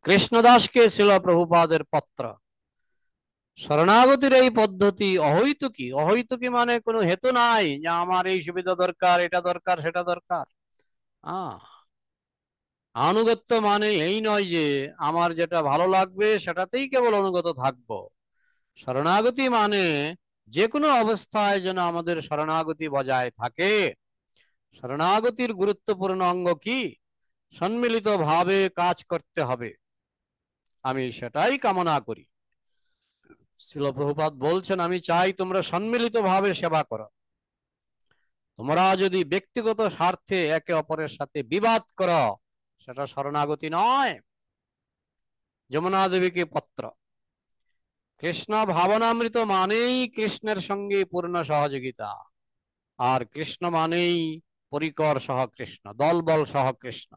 কৃষ্ণদাসকে ছিল প্রভুপাদের পত্র, শরণাগতির এই পদ্ধতি অহৈতুকী। অহৈতুকী মানে কোনো হেতু নাই যে আমার এই সুবিধা দরকার, এটা দরকার, সেটা দরকার। আনুগত্য মানে এই নয় যে আমার যেটা ভালো লাগবে সেটাতেই কেবল অনুগত থাকবো। শরণাগতি মানে যে কোনো অবস্থায় যেন আমাদের শরণাগতি বজায় থাকে। শরণাগতির গুরুত্বপূর্ণ অঙ্গ কি? সম্মিলিত ভাবে কাজ করতে হবে, আমি সেটাই কামনা করি। শ্রীল প্রভুপাদ বলছেন, আমি চাই তোমরা সম্মিলিত ভাবে সেবা করো। তোমরা যদি ব্যক্তিগত স্বার্থে একে অপরের সাথে বিবাদ করো, সেটা শরণাগতি নয়। যমুনা দেবীকে পত্র, কৃষ্ণ ভাবনামৃত মানেই কৃষ্ণের সঙ্গে পূর্ণ সহযোগিতা, আর কৃষ্ণ মানেই পরিকর সহ কৃষ্ণ, দলবল সহ কৃষ্ণ।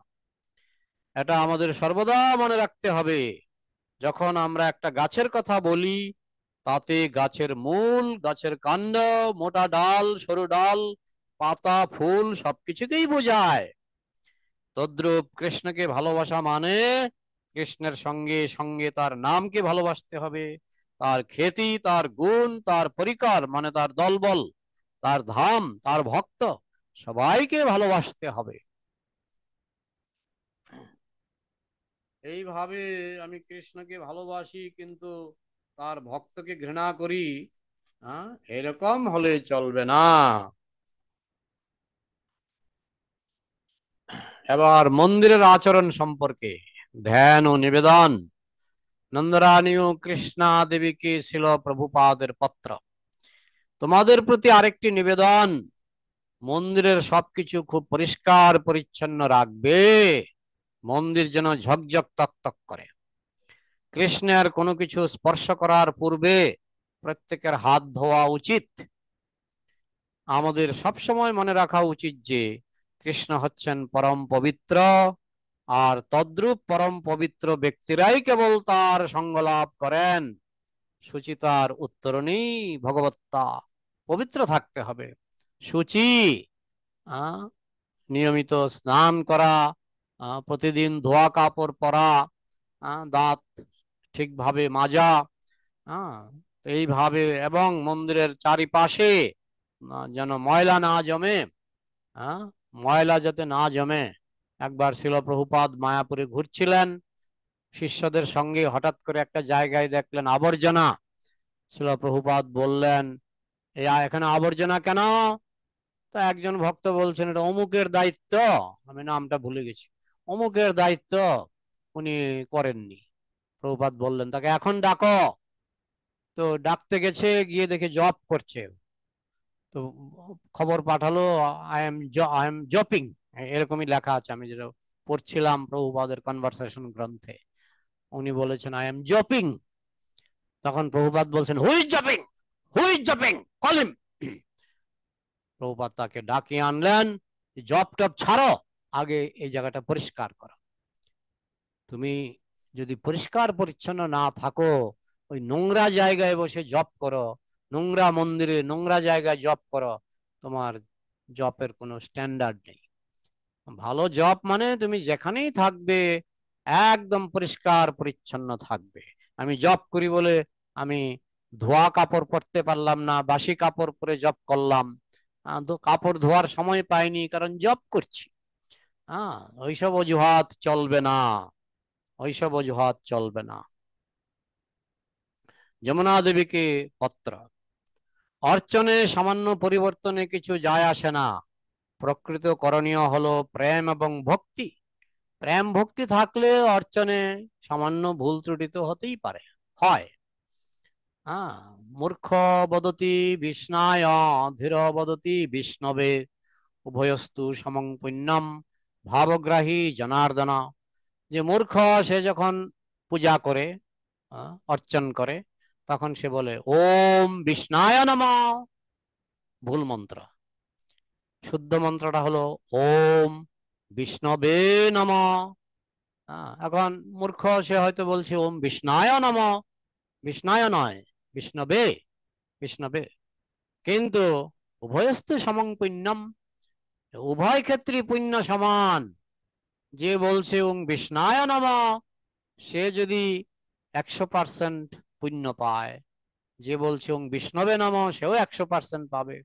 এটা আমাদের সর্বদা মনে রাখতে হবে। যখন আমরা একটা গাছের কথা বলি, তাতে গাছের মূল, গাছের কাণ্ড, মোটা ডাল, সরু ডাল, পাতা, ফুল সবকিছুকেই বোঝায়। তদ্রূপ কৃষ্ণকে ভালোবাসা মানে কৃষ্ণের সঙ্গে সঙ্গে তার নামকে ভালোবাসতে হবে, তার খ্যাতি, তার গুণ, তার পরিকর মানে তার দলবল, তার ধাম, তার ভক্ত, সবাইকে ভালোবাসতে হবে। এইভাবে আমি কৃষ্ণকে ভালোবাসি কিন্তু তার ভক্তকে ঘৃণা করি, এরকম হলে চলবে না। এবার মন্দিরের আচরণ সম্পর্কে ধ্যান ও নিবেদন। নন্দরানী ও কৃষ্ণা দেবীকে ছিল প্রভুপাদের পত্র, তোমাদের প্রতি আরেকটি নিবেদন, মন্দিরের সবকিছু খুব পরিষ্কার পরিচ্ছন্ন রাখবে, মন্দির যেন ঝকঝক তকতক করে। কৃষ্ণের কোনো কিছু স্পর্শ করার পূর্বে প্রত্যেকের হাত ধোয়া উচিত। আমাদের সবসময় মনে রাখা উচিত যে কৃষ্ণ হচ্ছেন পরম পবিত্র, আর তদ্রূপ পরম পবিত্র ব্যক্তিরাই কেবল তার সঙ্গ লাভ করেন। সুচিতার উত্তরণী ভগবত্তা, পবিত্র থাকতে হবে, শুচি, নিয়মিত স্নান করা, প্রতিদিন ধোয়া কাপড় পরা, দাঁত ঠিকভাবে মাজা, এইভাবে, এবং মন্দিরের চারিপাশে যেন ময়লা না জমে, ময়লা যাতে না জমে। একবার শিল প্রভুপাদ মায়াপুরে ঘুরছিলেন শিষ্যদের সঙ্গে, হঠাৎ করে একটা জায়গায় দেখলেন আবর্জনা। শিল প্রভুপাদ বললেন, এখানে আবর্জনা কেন? তো একজন ভক্ত বলছেন, এটা অমুকের দায়িত্ব। আমি নামটা ভুলে গেছি। অমুকের দায়িত্ব উনি করেননি। প্রভুপাদ বললেন, তাকে এখন ডাকো। তো ডাকতে গেছে, গিয়ে দেখে জপ করছে। তো খবর পাঠালো, আই এম জপিং, এরকমই লেখা আছে, আমি যেটা পড়ছিলাম প্রভুপাদের কনভারসেশন গ্রন্থে। উনি বলেছেন আই এম জপিং। তখন প্রভুপাদ বলছেন, হু ইজ জপিং, হু ইজ জপিং, কল হিম। প্রভুপাদ তাকে ডাকিয়ে আনলেন, জপ টপ ছাড়ো, আগে এই জায়গাটা পরিষ্কার করো। তুমি যদি পরিষ্কার পরিচ্ছন্ন না থাকো, ওই নোংরা জায়গায় বসে জপ করো, নোংরা মন্দিরে নোংরা জায়গায় জপ করো, তোমার জপের কোনো স্ট্যান্ডার্ড নেই। ভালো জপ মানে তুমি যেখানেই থাকবে একদম পরিষ্কার পরিচ্ছন্ন থাকবে। আমি জপ করি বলে আমি ধোয়া কাপড় পরতে পারলাম না, বাসি কাপড় পরে জপ করলাম, তো কাপড় ধোয়ার সময় পাইনি কারণ জপ করছি। হ্যাঁ, ওইসব অজুহাত চলবে না, ওইসব অজুহাত চলবে না। যমুনা দেবীকে পত্র অর্চনে সামান্য পরিবর্তনে কিছু যায় আসে না। প্রকৃত করণীয় হলো প্রেম এবং ভক্তি। প্রেম ভক্তি থাকলে অর্চনে সামান্য ভুল ত্রুটি তো হতেই পারে, হয়। হ্যাঁ, মূর্খ বদতি বিষ্ণায়, ধীর বদতি বিষ্ণবে, উভয়স্তু সমং পুণ্যম ভাবগ্রাহী জনার্দন। যে মূর্খ, সে যখন পূজা করে, অর্চন করে, তখন সে বলে ওম বিষ্ণায় নমঃ, ভুল মন্ত্র। শুদ্ধ মন্ত্রটা হলো ওম বিষ্ণবে নমঃ। এখন মূর্খ সে হয়তো বলছে ওম বিষ্ণায় নমঃ, বিষ্ণায় নয়, বিষ্ণবে, বিষ্ণবে। কিন্তু উভয়স্তু সমং পুণ্যম, উভয় ক্ষেত্রে পুণ্য সমান। যে বলছে ওম বিষ্ণায় নমঃ, সে যদি 100% পুণ্য পায়, যে বলছে ওম বিষ্ণবে নমঃ, সেও 100% পাবে।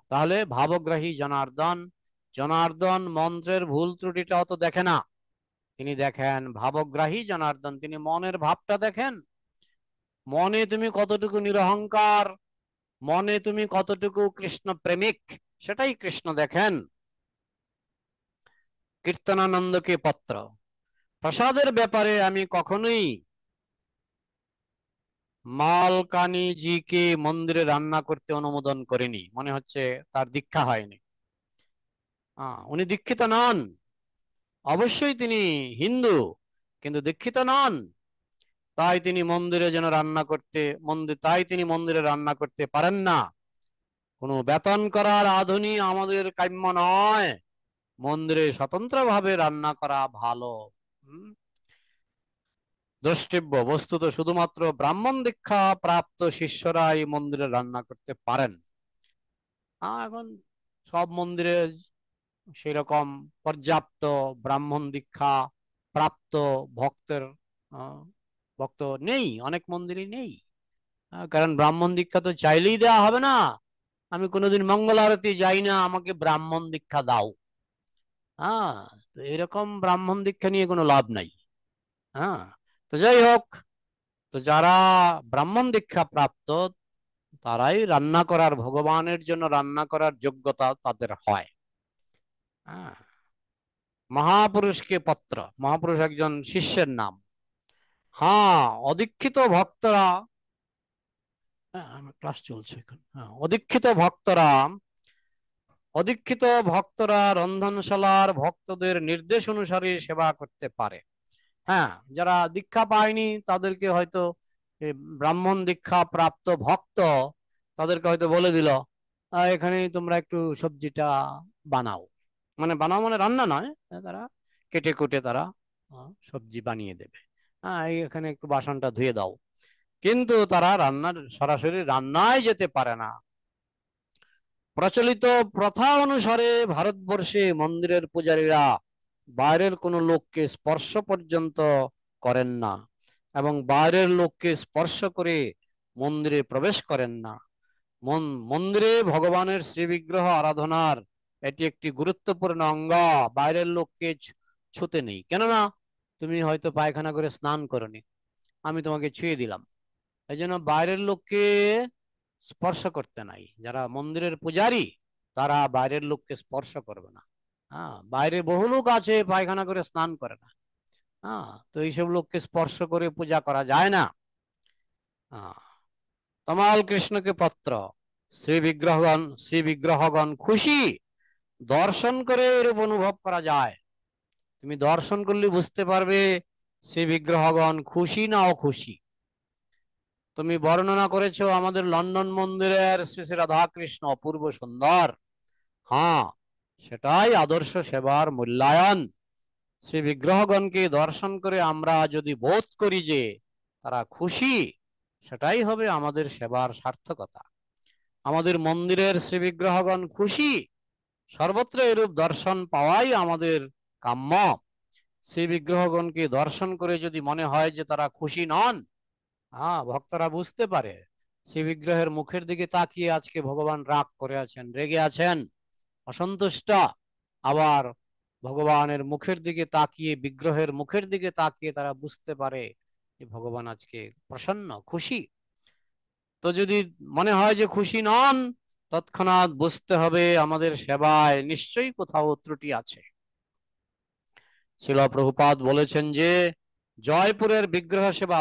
তাহলে ভাবগ্রাহী জনার্দন, জনার্দন মন্ত্রের ভুল ত্রুটিটা অত দেখে না, তিনি দেখেন ভাবগ্রাহী জনার্দন, তিনি মনের ভাবটা দেখেন। মনে তুমি কতটুকু নিরহংকার, মনে তুমি কতটুকু কৃষ্ণ প্রেমিক, সেটাই কৃষ্ণ দেখেন। কীর্তনানন্দকে পত্র প্রসাদের ব্যাপারে আমি কখনোই মালকানিজিকে মন্দিরে রান্না করতে অনুমোদন করিনি। মনে হচ্ছে তার দীক্ষা হয়নি। উনি দীক্ষিত নন, অবশ্যই তিনি হিন্দু, কিন্তু দীক্ষিত নন। তাই তিনি মন্দিরে যেন রান্না করতে, তাই তিনি মন্দিরে রান্না করতে পারেন না। কোনো বেতন করার আধুনি আমাদের কাম্য নয়, মন্দিরে স্বতন্ত্রভাবে রান্না করা ভালো। দ্রষ্টব্য বস্তুত শুধুমাত্র ব্রাহ্মণ দীক্ষা প্রাপ্ত শিষ্যরা এই মন্দিরে রান্না করতে পারেন। এখন সব মন্দিরে সেরকম পর্যাপ্ত ব্রাহ্মণ দীক্ষা প্রাপ্ত ভক্তের ভক্ত নেই, অনেক মন্দিরে নেই। কারণ ব্রাহ্মণ দীক্ষা তো চাইলেই দেওয়া হবে না। আমি কোনোদিন মঙ্গল আরতি যাই না, আমাকে ব্রাহ্মণ দীক্ষা দাও। হ্যাঁ, তো এরকম ব্রাহ্মণ দীক্ষা নিয়ে কোনো লাভ নাই। হ্যাঁ, তো যাই হোক, তো যারা ব্রাহ্মণ দীক্ষা প্রাপ্ত তারাই রান্না করার, ভগবানের জন্য রান্না করার যোগ্যতা তাদের হয়। হ্যাঁ, মহাপুরুষকে পত্র, মহাপুরুষ একজন শিষ্যের নাম। হ্যাঁ, অদীক্ষিত ভক্তরা, ক্লাস চলছে এখন। হ্যাঁ, অদীক্ষিত ভক্তরা রন্ধনশালার ভক্তদের নির্দেশ অনুসারে সেবা করতে পারে। হ্যাঁ, যারা দীক্ষা পায়নি তাদেরকে হয়তো ব্রাহ্মণ দীক্ষা প্রাপ্ত ভক্ত তাদেরকে হয়তো বলে দিল, এখানে তোমরা একটু সবজিটা বানাও। মানে বানাও মানে রান্না নয়, তারা কেটে কুটে তারা সবজি বানিয়ে দেবে। এখানে একটু বাসনটা ধুয়ে দাও। কিন্তু তারা সরাসরি রান্নায় যেতে পারে না। প্রচলিত প্রথা অনুসারে ভারতবর্ষে মন্দিরের পূজারীরা বাইরের কোনো লোককে স্পর্শ পর্যন্ত করেন না, এবং বাইরের লোককে স্পর্শ করে মন্দিরে প্রবেশ করেন না। মন্দিরে ভগবানের শ্রী বিগ্রহ আরাধনার এটি একটি গুরুত্বপূর্ণ অঙ্গ। বাইরের লোককে ছুতে নেই, কেননা তুমি হয়তো পায়খানা করে স্নান করনি, আমি তোমাকে ছুঁয়ে দিলাম, এই জন্য বাইরের লোককে স্পর্শ করতে নাই। যারা মন্দিরের পূজারী তারা বাইরের লোককে স্পর্শ করবে না। হ্যাঁ, বাইরে বহু লোক আছে পায়খানা করে স্নান করে না। হ্যাঁ, তো এইসব লোককে স্পর্শ করে পূজা করা যায় না। তমাল কৃষ্ণকে পত্র, শ্রী বিগ্রহগণ খুশি, দর্শন করে এরূপ অনুভব করা যায়। তুমি দর্শন করলে বুঝতে পারবে শ্রী বিগ্রহগণ খুশি না অখুশি। তুমি বর্ণনা করেছো আমাদের লন্ডন মন্দিরের শ্রী শ্রী রাধাকৃষ্ণ অপূর্ব সুন্দর। হ্যাঁ, সেটাই আদর্শ সেবার মূল্যায়ন। শ্রী বিগ্রহগণকে দর্শন করে আমরা যদি বোধ করি যে তারা খুশি, সেটাই হবে আমাদের সেবার সার্থকতা। আমাদের মন্দিরের শ্রী বিগ্রহগণ খুশি, সর্বত্র এরূপ দর্শন পাওয়াই আমাদের কাম্য। শ্রী বিগ্রহগণকে দর্শন করে যদি মনে হয় যে তারা খুশি নন, ভক্তরা বুঝতে পারে শ্রী বিগ্রহের মুখের দিকে তাকিয়ে আজকে ভগবান রাগ করে আছেন, রেগে আছেন, অসন্তুষ্ট। আবার ভগবানের মুখের দিকে তাকিয়ে, বিগ্রহের মুখের দিকে তাকিয়ে তারা বুঝতে পারে যে ভগবান আজকে প্রসন্ন, খুশি। তো যদি মনে হয় যে খুশি নন, তৎক্ষণাৎ বুঝতে হবে আমাদের সেবায় নিশ্চয়ই কোথাও ত্রুটি আছে। শিল প্রভুপাদ বলেছেন যে জয়পুরের বিগ্রহ সেবা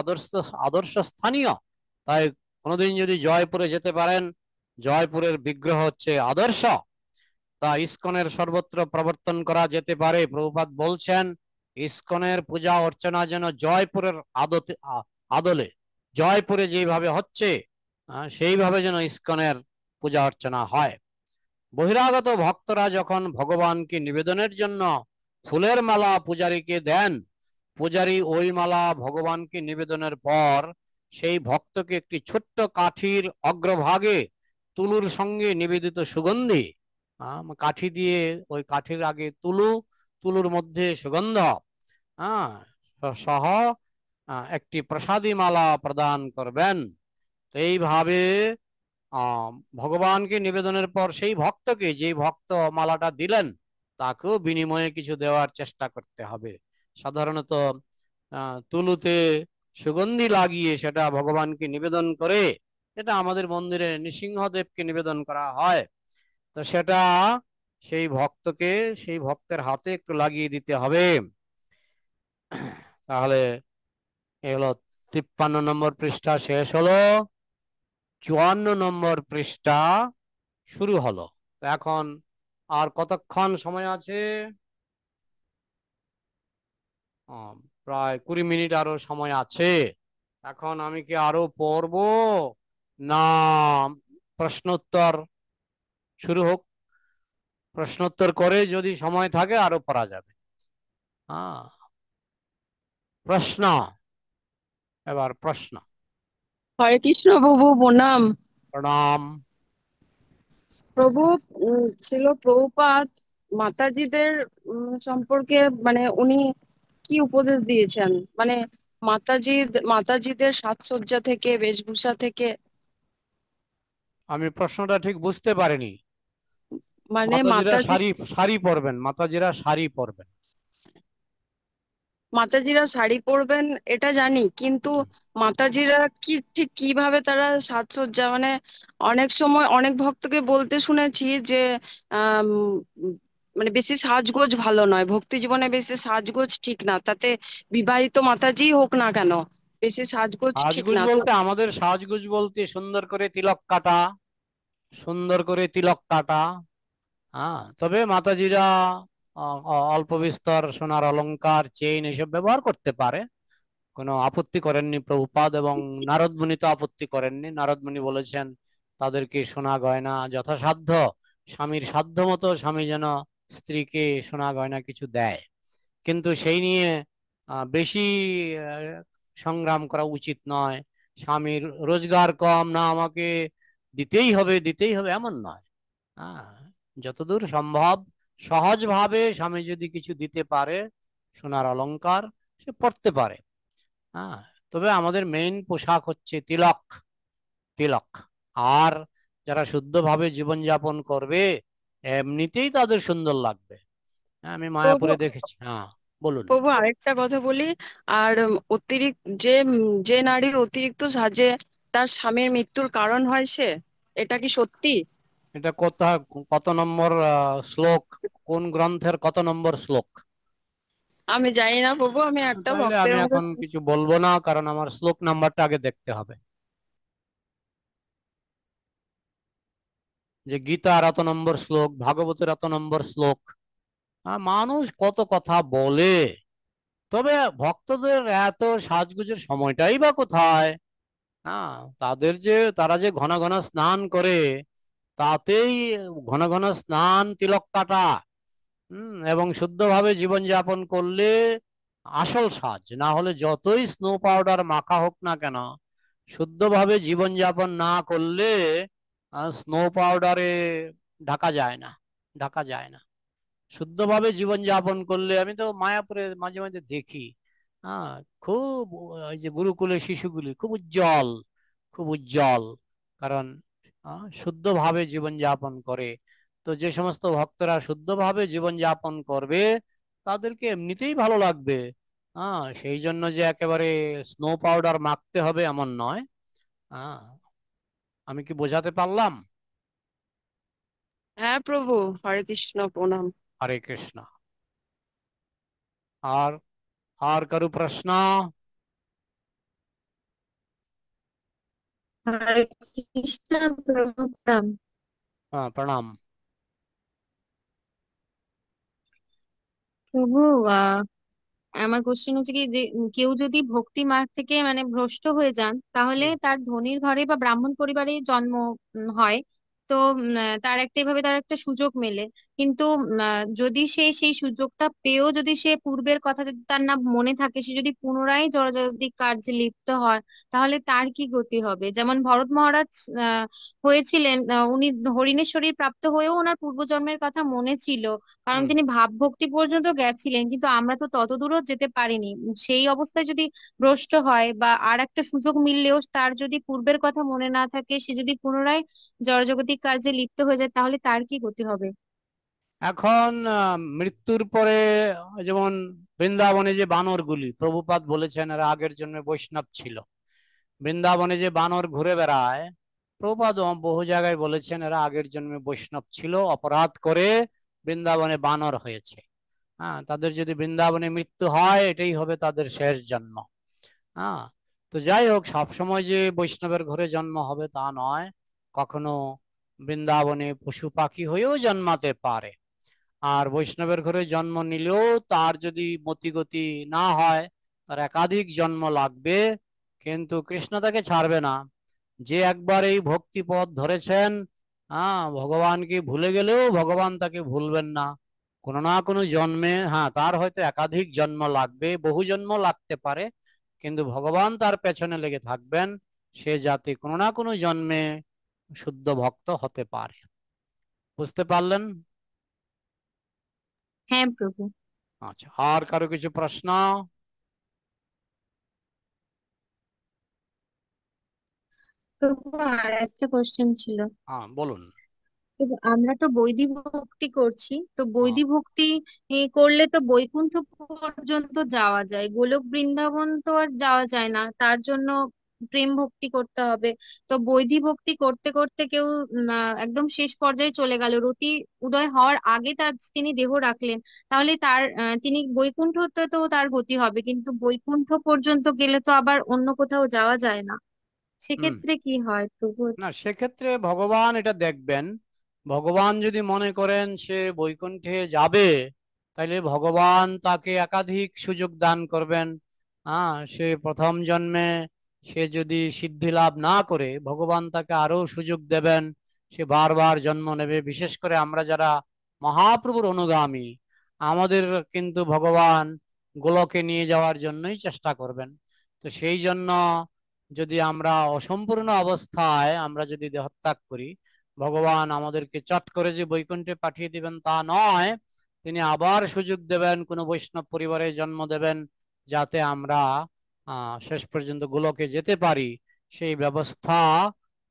আদর্শ স্থানীয়। তাই কোনোদিন যদি জয়পুরে যেতে পারেন, জয়পুরের বিগ্রহ হচ্ছে আদর্শ। তা ইস্কনের সর্বত্র প্রবর্তন করা যেতে পারে। প্রভুপাদ বলছেন ইস্কনের পূজা অর্চনা যেন জয়পুরের আদলে, জয়পুরে যেভাবে হচ্ছে সেইভাবে যেন ইস্কনের পূজা অর্চনা হয়। বহিরাগত ভক্তরা যখন ভগবানকে নিবেদনের জন্য ফুলের মালা পূজারীকে দেন, পূজারী ওই মালা ভগবানকে নিবেদনের পর সেই ভক্তকে একটি ছোট্ট কাঠির অগ্রভাগে তুলুর সঙ্গে নিবেদিত সুগন্ধি, কাঠি দিয়ে ওই কাঠির আগে তুলুর মধ্যে সুগন্ধ সহ একটি প্রসাদী মালা প্রদান করবেন। তো এইভাবে ভগবানকে নিবেদনের পর সেই ভক্তকে, যে ভক্ত মালাটা দিলেন, তাকেও বিনিময়ে কিছু দেওয়ার চেষ্টা করতে হবে। সাধারণত তুলুতে সুগন্ধি লাগিয়ে সেটা ভগবানকে নিবেদন করে, এটা আমাদের মন্দিরে নৃসিংহদেবকে নিবেদন করা হয়। তো সেটা সেই ভক্তকে, সেই ভক্তের হাতে একটু লাগিয়ে দিতে হবে। তাহলে এ হলো 53 নম্বর পৃষ্ঠা শেষ হলো, 54 নম্বর পৃষ্ঠা শুরু হলো। এখন আর কতক্ষণ সময় আছে? প্রায় 20 মিনিট আরো সময় আছে। এখন আমি কি আরো পড়বো না প্রশ্নোত্তর শুরু হোক? প্রশ্নোত্তর করে যদি সময় থাকে আরো পড়া যাবে। প্রশ্ন, এবার প্রশ্ন। হরে কৃষ্ণ প্রভু, প্রণাম। প্রণাম। প্রভু, ছিল প্রভুপাদ মাতাজিদের সম্পর্কে, মানে উনি কি উপদেশ দিয়েছেন? মানে মাতাজিদের সাজসজ্জা থেকে, বেশভূষা থেকে। আমি প্রশ্নটা ঠিক বুঝতে পারিনি। মানে মাতাজিরা মাতাজি শাড়ি শাড়ি পরবেন, মাতাজিরা শাড়ি পরবেন। মাতাজিরা শাড়ি পরবেন এটা জানি, কিন্তু মাতাজিরা কি ঠিক কিভাবে তারা সাজসজ্জা, মানে অনেক সময় অনেক ভক্তকে বলতে শুনেছি যে আম, উম, মানে বেশি সাজগোজ ভালো নয়, ভক্তি জীবনে বেশি সাজগোজ ঠিক না, তাতে বিবাহিত মাতাজি হোক না কেন বেশি সাজগোজ ঠিক সাজগুজ না। তো বলতে, আমাদের সাজগুজ বলতে সুন্দর করে তিলক কাটা, সুন্দর করে তিলক কাটা। তবে মাতাজিরা অল্প বিস্তর সোনার অলংকার, চেইন এসব ব্যবহার করতে পারে, কোনো আপত্তি করেননি প্রভুপাদ। এবং নারদ মুনি তো আপত্তি করেননি। নারদ মুনি বলেছেন তাদেরকে সোনা গয়না যথাসাধ্য, স্বামীর সাধ্য মতো স্বামী যেন স্ত্রীকে সোনা গয়না কিছু দেয়, কিন্তু সেই নিয়ে বেশি সংগ্রাম করা উচিত নয়। স্বামীর রোজগার কম, না আমাকে দিতেই হবে দিতেই হবে এমন নয়। হ্যাঁ, যতদূর সম্ভব সহজভাবে স্বামী যদি কিছু দিতে পারে, সোনার অলংকার, সে পড়তে পারে। হ্যাঁ, তবে আমাদের মেইন পোশাক হচ্ছে তিলক, তিলক। আর যারা শুদ্ধভাবে জীবনযাপন করবে এমনিতেই তাদের সুন্দর লাগবে। হ্যাঁ, আমি প্রভু, মায়াপুরে দেখেছি। হ্যাঁ, বলুন। প্রভু আরেকটা কথা বলি। আর অতিরিক্ত যে নারী অতিরিক্ত সাজে তার স্বামীর মৃত্যুর কারণ হয় সে, এটা কি সত্যি? এটা কত নম্বর শ্লোক, কোন গ্রন্থের কত নম্বর শ্লোক? আমি জানি না প্রভু, আমি একটা তাহলে ভক্তের আমি মুখে এখন কিছু বলবো না, কারণ আমার শ্লোক নাম্বারটা আগে দেখতে হবে। যে গীতার এত নম্বর শ্লোক, ভাগবতের এত নম্বর শ্লোক। মানুষ কত কথা বলে, তবে ভক্তদের এত সাজগুজের সময়টাই বা কোথায়? হ্যাঁ, তারা যে ঘন ঘন স্নান করে, তাতেই ঘন ঘন স্নান, তিলক কাটা, এবং শুদ্ধভাবে জীবনযাপন করলে আসল সাজ। না হলে যতই স্নো পাউডার মাখা হোক না কেন, শুদ্ধভাবে জীবনযাপন না করলে স্নো পাউডারে ঢাকা যায় না, ঢাকা যায় না। শুদ্ধভাবে জীবনযাপন করলে, আমি তো মায়াপুরে মাঝে মাঝে দেখি, হ্যাঁ, খুব ওই যে গুরুকুলে শিশুগুলি খুব উজ্জ্বল, খুব উজ্জ্বল। কারণ শুদ্ধভাবে জীবনযাপন করে। তো যে সমস্ত ভক্তরা শুদ্ধভাবে জীবনযাপন করবে, তাদেরকে এমনিতেই ভালো লাগবে। সেই জন্য যে একেবারে স্নো পাউডার মাখতে হবে এমন নয়। হ্যাঁ, আমি কি বোঝাতে পারলাম? হ্যাঁ প্রভু, হরে কৃষ্ণ, প্রণাম। হরে কৃষ্ণ। আর আর কারো প্রশ্ন? হরে কৃষ্ণ প্রভু, প্রণাম। হ্যাঁ, প্রণাম। প্রভু, আমার কোশ্চেন হচ্ছে কি যে কেউ যদি ভক্তি মার্গ থেকে মানে ভ্রষ্ট হয়ে যান, তাহলে হুম, তার ধনীর ঘরে বা ব্রাহ্মণ পরিবারে জন্ম হয়। তো তার একটা এভাবে তার একটা সুযোগ মেলে। কিন্তু যদি সে সেই সুযোগটা পেয়েও যদি সে পূর্বের কথা যদি তার না মনে থাকে, সে যদি পুনরায় জলজাগতিক কার্যে লিপ্ত হয়, তাহলে তার কি গতি হবে? যেমন ভরত মহারাজ হয়েছিলেন, উনি হরিণের শরীর প্রাপ্ত হয়েও ওনার পূর্বজন্মের কথা মনে ছিল, কারণ হুম। তিনি ভাব ভক্তি পর্যন্ত গেছিলেন, কিন্তু আমরা তো ততদূরও যেতে পারিনি। সেই অবস্থায় যদি ভ্রষ্ট হয় বা আর একটা সুযোগ মিললেও তার যদি পূর্বের কথা মনে না থাকে, সে যদি পুনরায় জড়জাগতিক কার্যে লিপ্ত হয়ে যায়, তাহলে তার কি গতি হবে? এখন মৃত্যুর পরে, যেমন বৃন্দাবনে যে বানরগুলি, প্রভুপাদ বলেছেন এরা আগের জন্মে বৈষ্ণব ছিল। বৃন্দাবনে যে বানর ঘুরে বেড়ায়, প্রভুপাদ বহু জায়গায় বলেছেন এরা আগের জন্মে বৈষ্ণব ছিল, অপরাধ করে বৃন্দাবনে বানর হয়েছে। তাদের যদি বৃন্দাবনে মৃত্যু হয়, এটাই হবে তাদের শেষ জন্ম। হ্যাঁ, তো যাই হোক, সবসময় যে বৈষ্ণবের ঘরে জন্ম হবে তা নয়। কখনো বৃন্দাবনে পশু পাখি হয়েও জন্মাতে পারে। আর বৈষ্ণবের ঘরে জন্ম নিলেও তার যদি মতিগতি না হয়, তার একাধিক জন্ম লাগবে। কিন্তু কৃষ্ণ তাকে ছাড়বে না। যে একবার এই ভক্তি পথ ধরেছেন, ভগবানকে ভুলে গেলেও ভগবান তাকে ভুলবেন না। কোনো না কোনো জন্মে, তার হয়তো একাধিক জন্ম লাগবে, বহু জন্ম লাগতে পারে, কিন্তু ভগবান তার পেছনে লেগে থাকবেন, সে যাতে কোনো না কোনো জন্মে শুদ্ধ ভক্ত হতে পারে। বুঝতে পারলেন? হ্যাঁ প্রভু। আচ্ছা, আর কারো কিছু প্রশ্ন? প্রভু, আর একটা কোশ্চেন ছিল। হ্যাঁ, বলুন। তো আমরা তো বৈদিক ভক্তি করছি, তো হ্যাঁ, বৈদিক ভক্তি করলে তো বৈকুণ্ঠ পর্যন্ত যাওয়া যায়, গোলক বৃন্দাবন তো আর যাওয়া যায় না, তার জন্য প্রেম ভক্তি করতে হবে। তো বৈদিক ভক্তি করতে করতে কেউ একদম শেষ পর্যায়ে চলে গেল, রতি উদয় হওয়ার আগে তিনি দেহ রাখলেন, তাহলে তিনি বৈকুণ্ঠতে তো তার গতি হবে, কিন্তু বৈকুণ্ঠ পর্যন্ত গেলে তো আবার অন্য কোথাও যাওয়া যায় না। হুম। সেক্ষেত্রে কি হয় প্রভু? না, সেক্ষেত্রে ভগবান এটা দেখবেন। ভগবান যদি মনে করেন সে বৈকুণ্ঠে যাবে, তাহলে ভগবান তাকে একাধিক সুযোগ দান করবেন। সে প্রথম জন্মে সে যদি সিদ্ধি লাভ না করে, ভগবান তাকে আরো সুযোগ দেবেন। সে বারবার জন্ম নেবে। বিশেষ করে আমরা যারা মহাপ্রভুর অনুগামী, আমাদের কিন্তু ভগবান গোলকে নিয়ে যাওয়ার জন্যই চেষ্টা করবেন। তো সেই জন্য যদি আমরা অসম্পূর্ণ অবস্থায় আমরা যদি দেহত্যাগ করি, ভগবান আমাদেরকে চট করে যে বৈকুণ্ঠে পাঠিয়ে দিবেন তা নয়। তিনি আবার সুযোগ দেবেন, কোনো বৈষ্ণব পরিবারে জন্ম দেবেন, যাতে আমরা শেষ পর্যন্ত গোলকে যেতে পারি। সেই ব্যবস্থা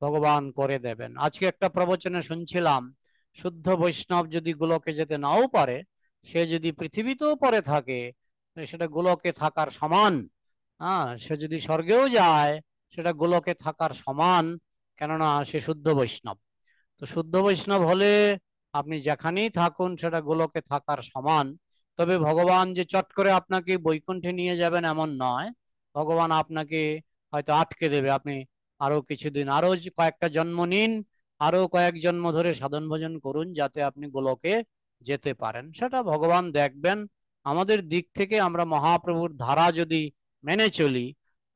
ভগবান করে দেবেন। আজকে একটা প্রবচনে শুনছিলাম, শুদ্ধ বৈষ্ণব যদি গোলকে যেতে নাও পারে, সে যদি পৃথিবীতেও পড়ে থাকে, সেটা গোলকে থাকার সমান। হ্যাঁ, সে যদি স্বর্গেও যায়, সেটা গোলকে থাকার সমান, কেননা সে শুদ্ধ বৈষ্ণব। তো শুদ্ধ বৈষ্ণব হলে আপনি যেখানেই থাকুন সেটা গোলকে থাকার সমান। তবে ভগবান যে চট করে আপনাকে বৈকুণ্ঠে নিয়ে যাবেন এমন নয়। ভগবান আপনাকে হয়তো আটকে দেবে, আপনি আরো কিছুদিন, আরো কয়েকটা জন্ম নিন, আরো কয়েক জন্ম ধরে সাধন ভজন করুন, যাতে আপনি গোলকে যেতে পারেন। সেটা ভগবান দেখবেন। আমাদের দিক থেকে আমরা মহাপ্রভুর ধারা যদি মেনে চলি,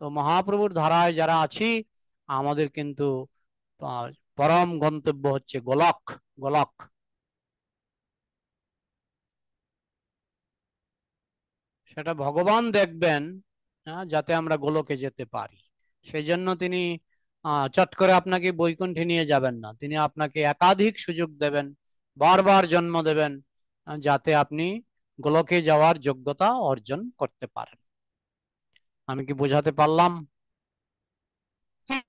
তো মহাপ্রভুর ধারায় যারা আছি, আমাদের কিন্তু পরম গন্তব্য হচ্ছে গোলক। গোলক সেটা ভগবান দেখবেন, যাতে আমরা গোলকে যেতে পারি। সেই জন্য তিনি চট করে আপনাকে বৈকুণ্ঠে নিয়ে যাবেন না, তিনি আপনাকে একাধিক সুযোগ দেবেন, বারবার জন্ম দেবেন, যাতে আপনি গোলকে যাওয়ার যোগ্যতা অর্জন করতে পারেন। আমি কি বোঝাতে পারলাম? হ্যাঁ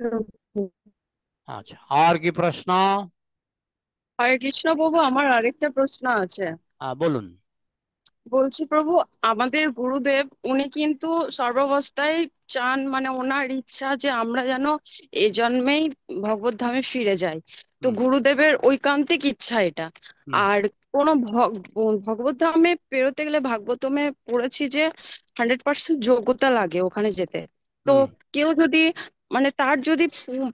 প্রভু। আচ্ছা, আর কি প্রশ্ন? হরে কৃষ্ণ প্রভু, আমার আরেকটা প্রশ্ন আছে। বলুন। বলছি প্রভু, আমাদের গুরুদেব উনি কিন্তু সর্বাবস্থায় চান, মানে ওনার ইচ্ছা যে আমরা যেন এ জন্মেই ভগবত ধামে ফিরে যাই। তো হুম। গুরুদেবের ঐকান্তিক ইচ্ছা এটা। হুম। আর কোনো ভগবত ধামে পেরোতে গেলে ভাগবতমে পড়েছি যে 100% যোগ্যতা লাগে ওখানে যেতে। তো হুম। কেউ যদি, মানে তার যদি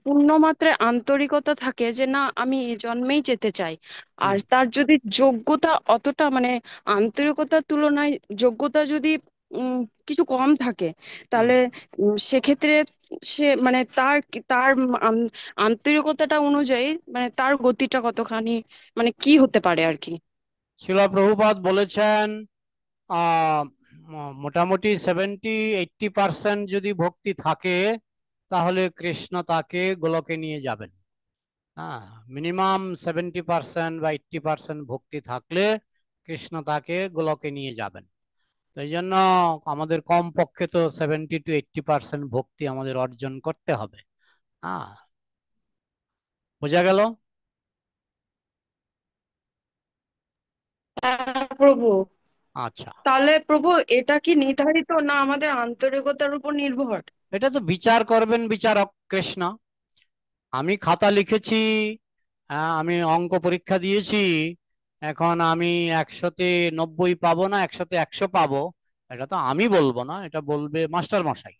পূর্ণ মাত্রায় আন্তরিকতা থাকে যে না আমি এ জন্মেই যেতে চাই, আর হুম। তার যদি যোগ্যতা অতটা, মানে আন্তরিকতার তুলনায় যোগ্যতা যদি উম কিছু কম থাকে, হুম। তাহলে সেক্ষেত্রে সে, মানে তার তার আন্তরিকতাটা অনুযায়ী মানে তার গতিটা কতখানি, মানে কি হতে পারে আর কি। শিলা প্রভুপাদ বলেছেন, আহ মোটামুটি 70-80% যদি ভক্তি থাকে, তাহলে কৃষ্ণ তাকে গোলকে নিয়ে যাবেন। হ্যাঁ, মিনিমাম 70% বা 80% ভক্তি থাকলে কৃষ্ণ তাকে গোলকে নিয়ে যাবেন। তো এই জন্য আমাদের কম পক্ষে তো 70-80% ভক্তি আমাদের অর্জন করতে হবে। হ্যাঁ, বোঝা গেল? হ্যাঁ প্রভু। আচ্ছা, তাহলে প্রভু, এটা কি নির্ধারিত না আমাদের আন্তরিকতার উপর নির্ভর? এটা তো বিচার করবেন বিচারক কৃষ্ণ। আমি খাতা লিখেছি, আমি অঙ্ক পরীক্ষা দিয়েছি, এখন আমি 100-তে 90 পাবো না 100-তে 100 পাবো, এটা তো আমি বলবো না, এটা বলবে মাস্টার মশাই।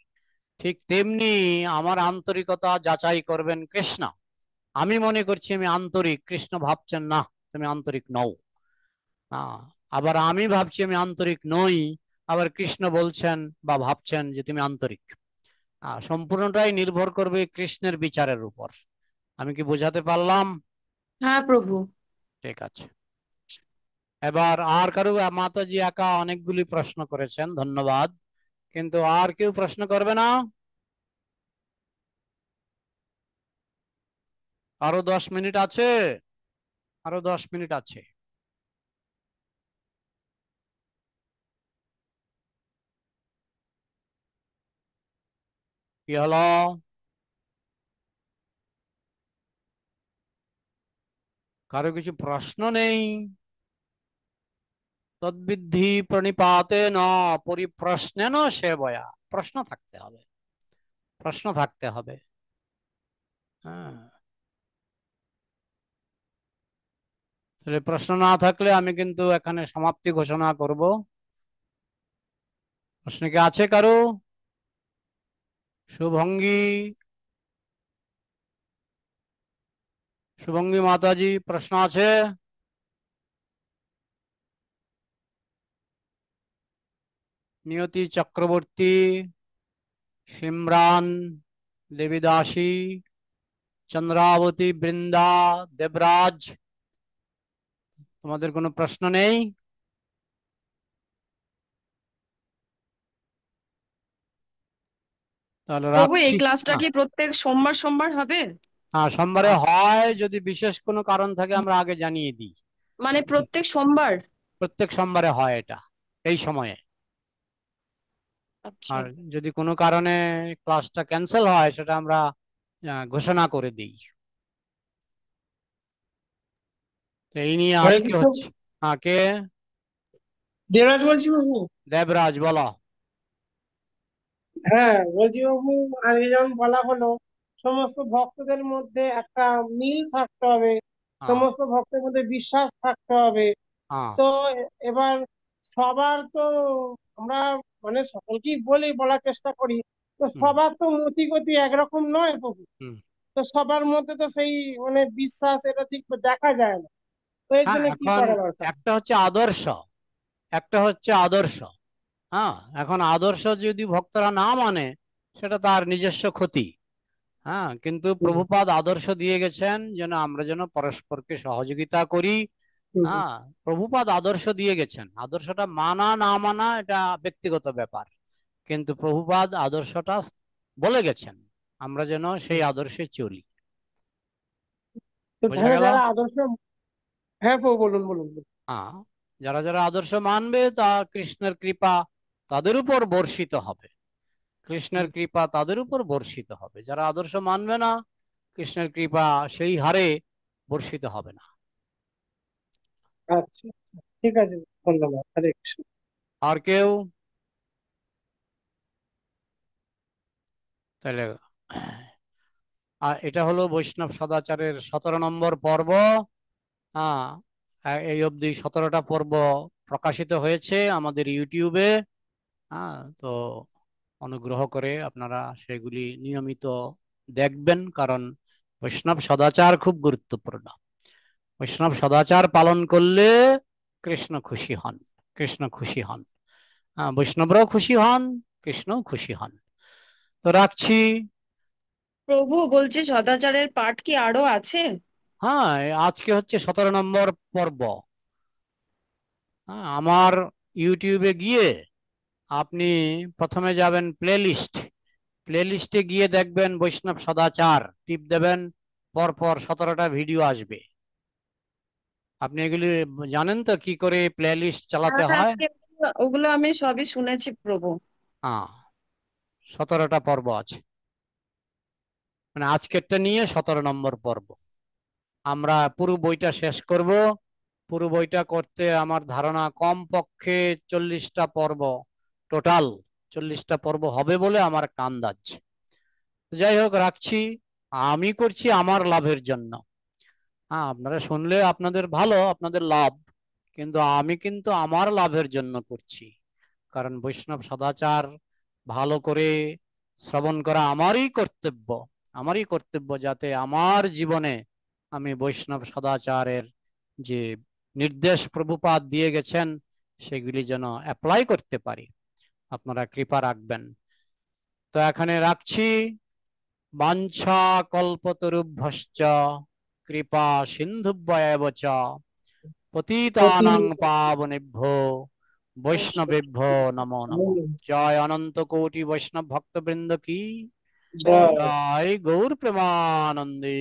ঠিক তেমনি আমার আন্তরিকতা যাচাই করবেন কৃষ্ণ। আমি মনে করছি আমি আন্তরিক, কৃষ্ণ ভাবছেন না তুমি আন্তরিক নও। আবার আমি ভাবছি আমি আন্তরিক নই, আবার কৃষ্ণ বলছেন বা ভাবছেন যে তুমি আন্তরিক। সম্পূর্ণটাই নির্ভর করবে কৃষ্ণের বিচারের উপর। আমি কি বোঝাতে পারলাম? হ্যাঁ প্রভু। ঠিক আছে। এবার আর কারো, মাতাজি একা অনেকগুলি প্রশ্ন করেছেন, ধন্যবাদ। কিন্তু আর কেউ প্রশ্ন করবে না? আরো 10 মিনিট আছে, আরো 10 মিনিট আছে। কি হলো? কারো কিছু প্রশ্ন নেই? তদ্বিদ্ধি প্রণিপাতে ন পরিপ্রশ্নেন সেবয়া। প্রশ্ন থাকতে হবে, প্রশ্ন থাকতে হবে। হ্যাঁ, তাহলে প্রশ্ন না থাকলে আমি কিন্তু এখানে সমাপ্তি ঘোষণা করব। প্রশ্ন কি আছে কারো? শুভঙ্গী, শুভঙ্গী মাতাজি, প্রশ্ন আছে? নিয়তি চক্রবর্তী, সিমরান, দেবীদাসী, চন্দ্রাবতী, বৃন্দা, দেবরাজ, তোমাদের কোনো প্রশ্ন নেই? তাহলে প্রভু, এই রাখছি। ক্লাসটা হ্যাঁ। কি প্রত্যেক সোমবার সোমবার হবে? হ্যাঁ, সোমবারে হয়, যদি বিশেষ কোনো কারণ থাকে আমরা আগে জানিয়ে দিই। মানে প্রত্যেক সোমবার? প্রত্যেক সোমবারে হয় এটা, এই সময়ে। আচ্ছা। আর যদি কোনো কারণে ক্লাসটা ক্যান্সেল হয়, সেটা আমরা ঘোষণা করে দিই। তো এই নিয়ে হরে আজকে কৃষ্ণ। হচ্ছে। কে? দেবরাজ বলছি বাবু। দেবরাজ, বলো। হ্যাঁ বলছি বাবু, আজকে যেমন বলা হলো সমস্ত ভক্তদের মধ্যে একটা মিল থাকতে হবে, হ্যাঁ, সমস্ত ভক্তের মধ্যে বিশ্বাস থাকতে হবে। হ্যাঁ, তো এবার সবার তো আমরা মানে সকলকেই বলার চেষ্টা করি, তো হুম, সবার তো মতি গতি একরকম নয় প্রভু। হুম। তো সবার মধ্যে তো সেই মানে বিশ্বাস এটা ঠিক দেখা যায় না, তো এর হ্যাঁ, জন্য কি এখন করা দরকার? একটা হচ্ছে আদর্শ, একটা হচ্ছে আদর্শ। হ্যাঁ, এখন আদর্শ যদি ভক্তরা না মানে সেটা তার নিজস্ব ক্ষতি। হ্যাঁ, কিন্তু হুম, প্রভুপাদ আদর্শ দিয়ে গেছেন যেন আমরা যেন পরস্পরকে সহযোগিতা করি। হুম, হ্যাঁ, প্রভুপাদ আদর্শ দিয়ে গেছেন, আদর্শটা মানা না মানা এটা ব্যক্তিগত ব্যাপার, কিন্তু প্রভুপাদ আদর্শটা বলে গেছেন, আমরা যেন সেই হুম। আদর্শে চলি। তো বোঝা যারা গেল? যারা আদর্শ, হ্যাঁ প্রভু বলুন বলুন বলুন। হ্যাঁ, যারা যারা আদর্শ মানবে তা কৃষ্ণের কৃপা তাদের উপর বর্ষিত হবে, কৃষ্ণের হুম, কৃপা তাদের উপর বর্ষিত হবে। যারা আদর্শ মানবে না, কৃষ্ণের কৃপা সেই হারে বর্ষিত হবে না। আচ্ছা আচ্ছা, ঠিক আছে, ধন্যবাদ, হরে কৃষ্ণ। আর কেউ? তাহলে আর এটা হলো বৈষ্ণব সদাচারের 17 নম্বর পর্ব। হ্যাঁ, এই অবধি 17টা পর্ব প্রকাশিত হয়েছে আমাদের ইউটিউবে। হ্যাঁ, তো অনুগ্রহ করে আপনারা সেগুলি নিয়মিত দেখবেন, কারণ বৈষ্ণব সদাচার খুব গুরুত্বপূর্ণ। বৈষ্ণব সদাচার পালন করলে কৃষ্ণ খুশি হন, কৃষ্ণ খুশি হন। হ্যাঁ, বৈষ্ণবরাও খুশি হন, কৃষ্ণও খুশি হন। তো রাখছি। প্রভু বলছি সদাচারের পাঠ কি আরো আছে? হ্যাঁ, আজকে হচ্ছে 17 নম্বর পর্ব। হ্যাঁ, আমার ইউটিউবে গিয়ে আপনি প্রথমে যাবেন প্লেলিস্ট, প্লেলিস্টে গিয়ে দেখবেন বৈষ্ণব সদাচার, টিপ দেবেন, পরপর 17টা ভিডিও আসবে। আপনি এগুলি জানেন তো কি করে প্লেলিস্ট চালাতে হ্যাঁ হ্যাঁ, হয়? ওগুলো আমি সবই শুনেছি প্রভু। হ্যাঁ, 17টা পর্ব আছে, মানে আজকেরটা নিয়ে 17 নম্বর পর্ব। আমরা পুরো বইটা শেষ করব। পুরো বইটা করতে আমার ধারণা কমপক্ষে 40টা পর্ব, টোটাল 40টা পর্ব হবে বলে আমার একটা আন্দাজ। যাই হোক, রাখছি। আমি করছি আমার লাভের জন্য। হ্যাঁ, আপনারা শুনলে আপনাদের ভালো, আপনাদের লাভ, কিন্তু আমি কিন্তু আমার লাভের জন্য করছি। কারণ বৈষ্ণব সদাচার ভালো করে শ্রবণ করা আমারই কর্তব্য, আমারই কর্তব্য, যাতে আমার জীবনে আমি বৈষ্ণব সদাচারের যে নির্দেশ প্রভুপাদ দিয়ে গেছেন সেগুলি যেন অ্যাপ্লাই করতে পারি। আপনারা কৃপা রাখবেন। তো এখানে রাখছি। বাঞ্ছা কল্পতরুভ্যশ্চ কৃপা সিন্ধুভ্যেব চ পতিতানাং পাবনেভ্যো বৈষ্ণবেভ্যো নমো নমঃ। জয় অনন্ত কোটি বৈষ্ণব ভক্তবৃন্দ কি জয়। জয়, গৌর প্রেমানন্দে।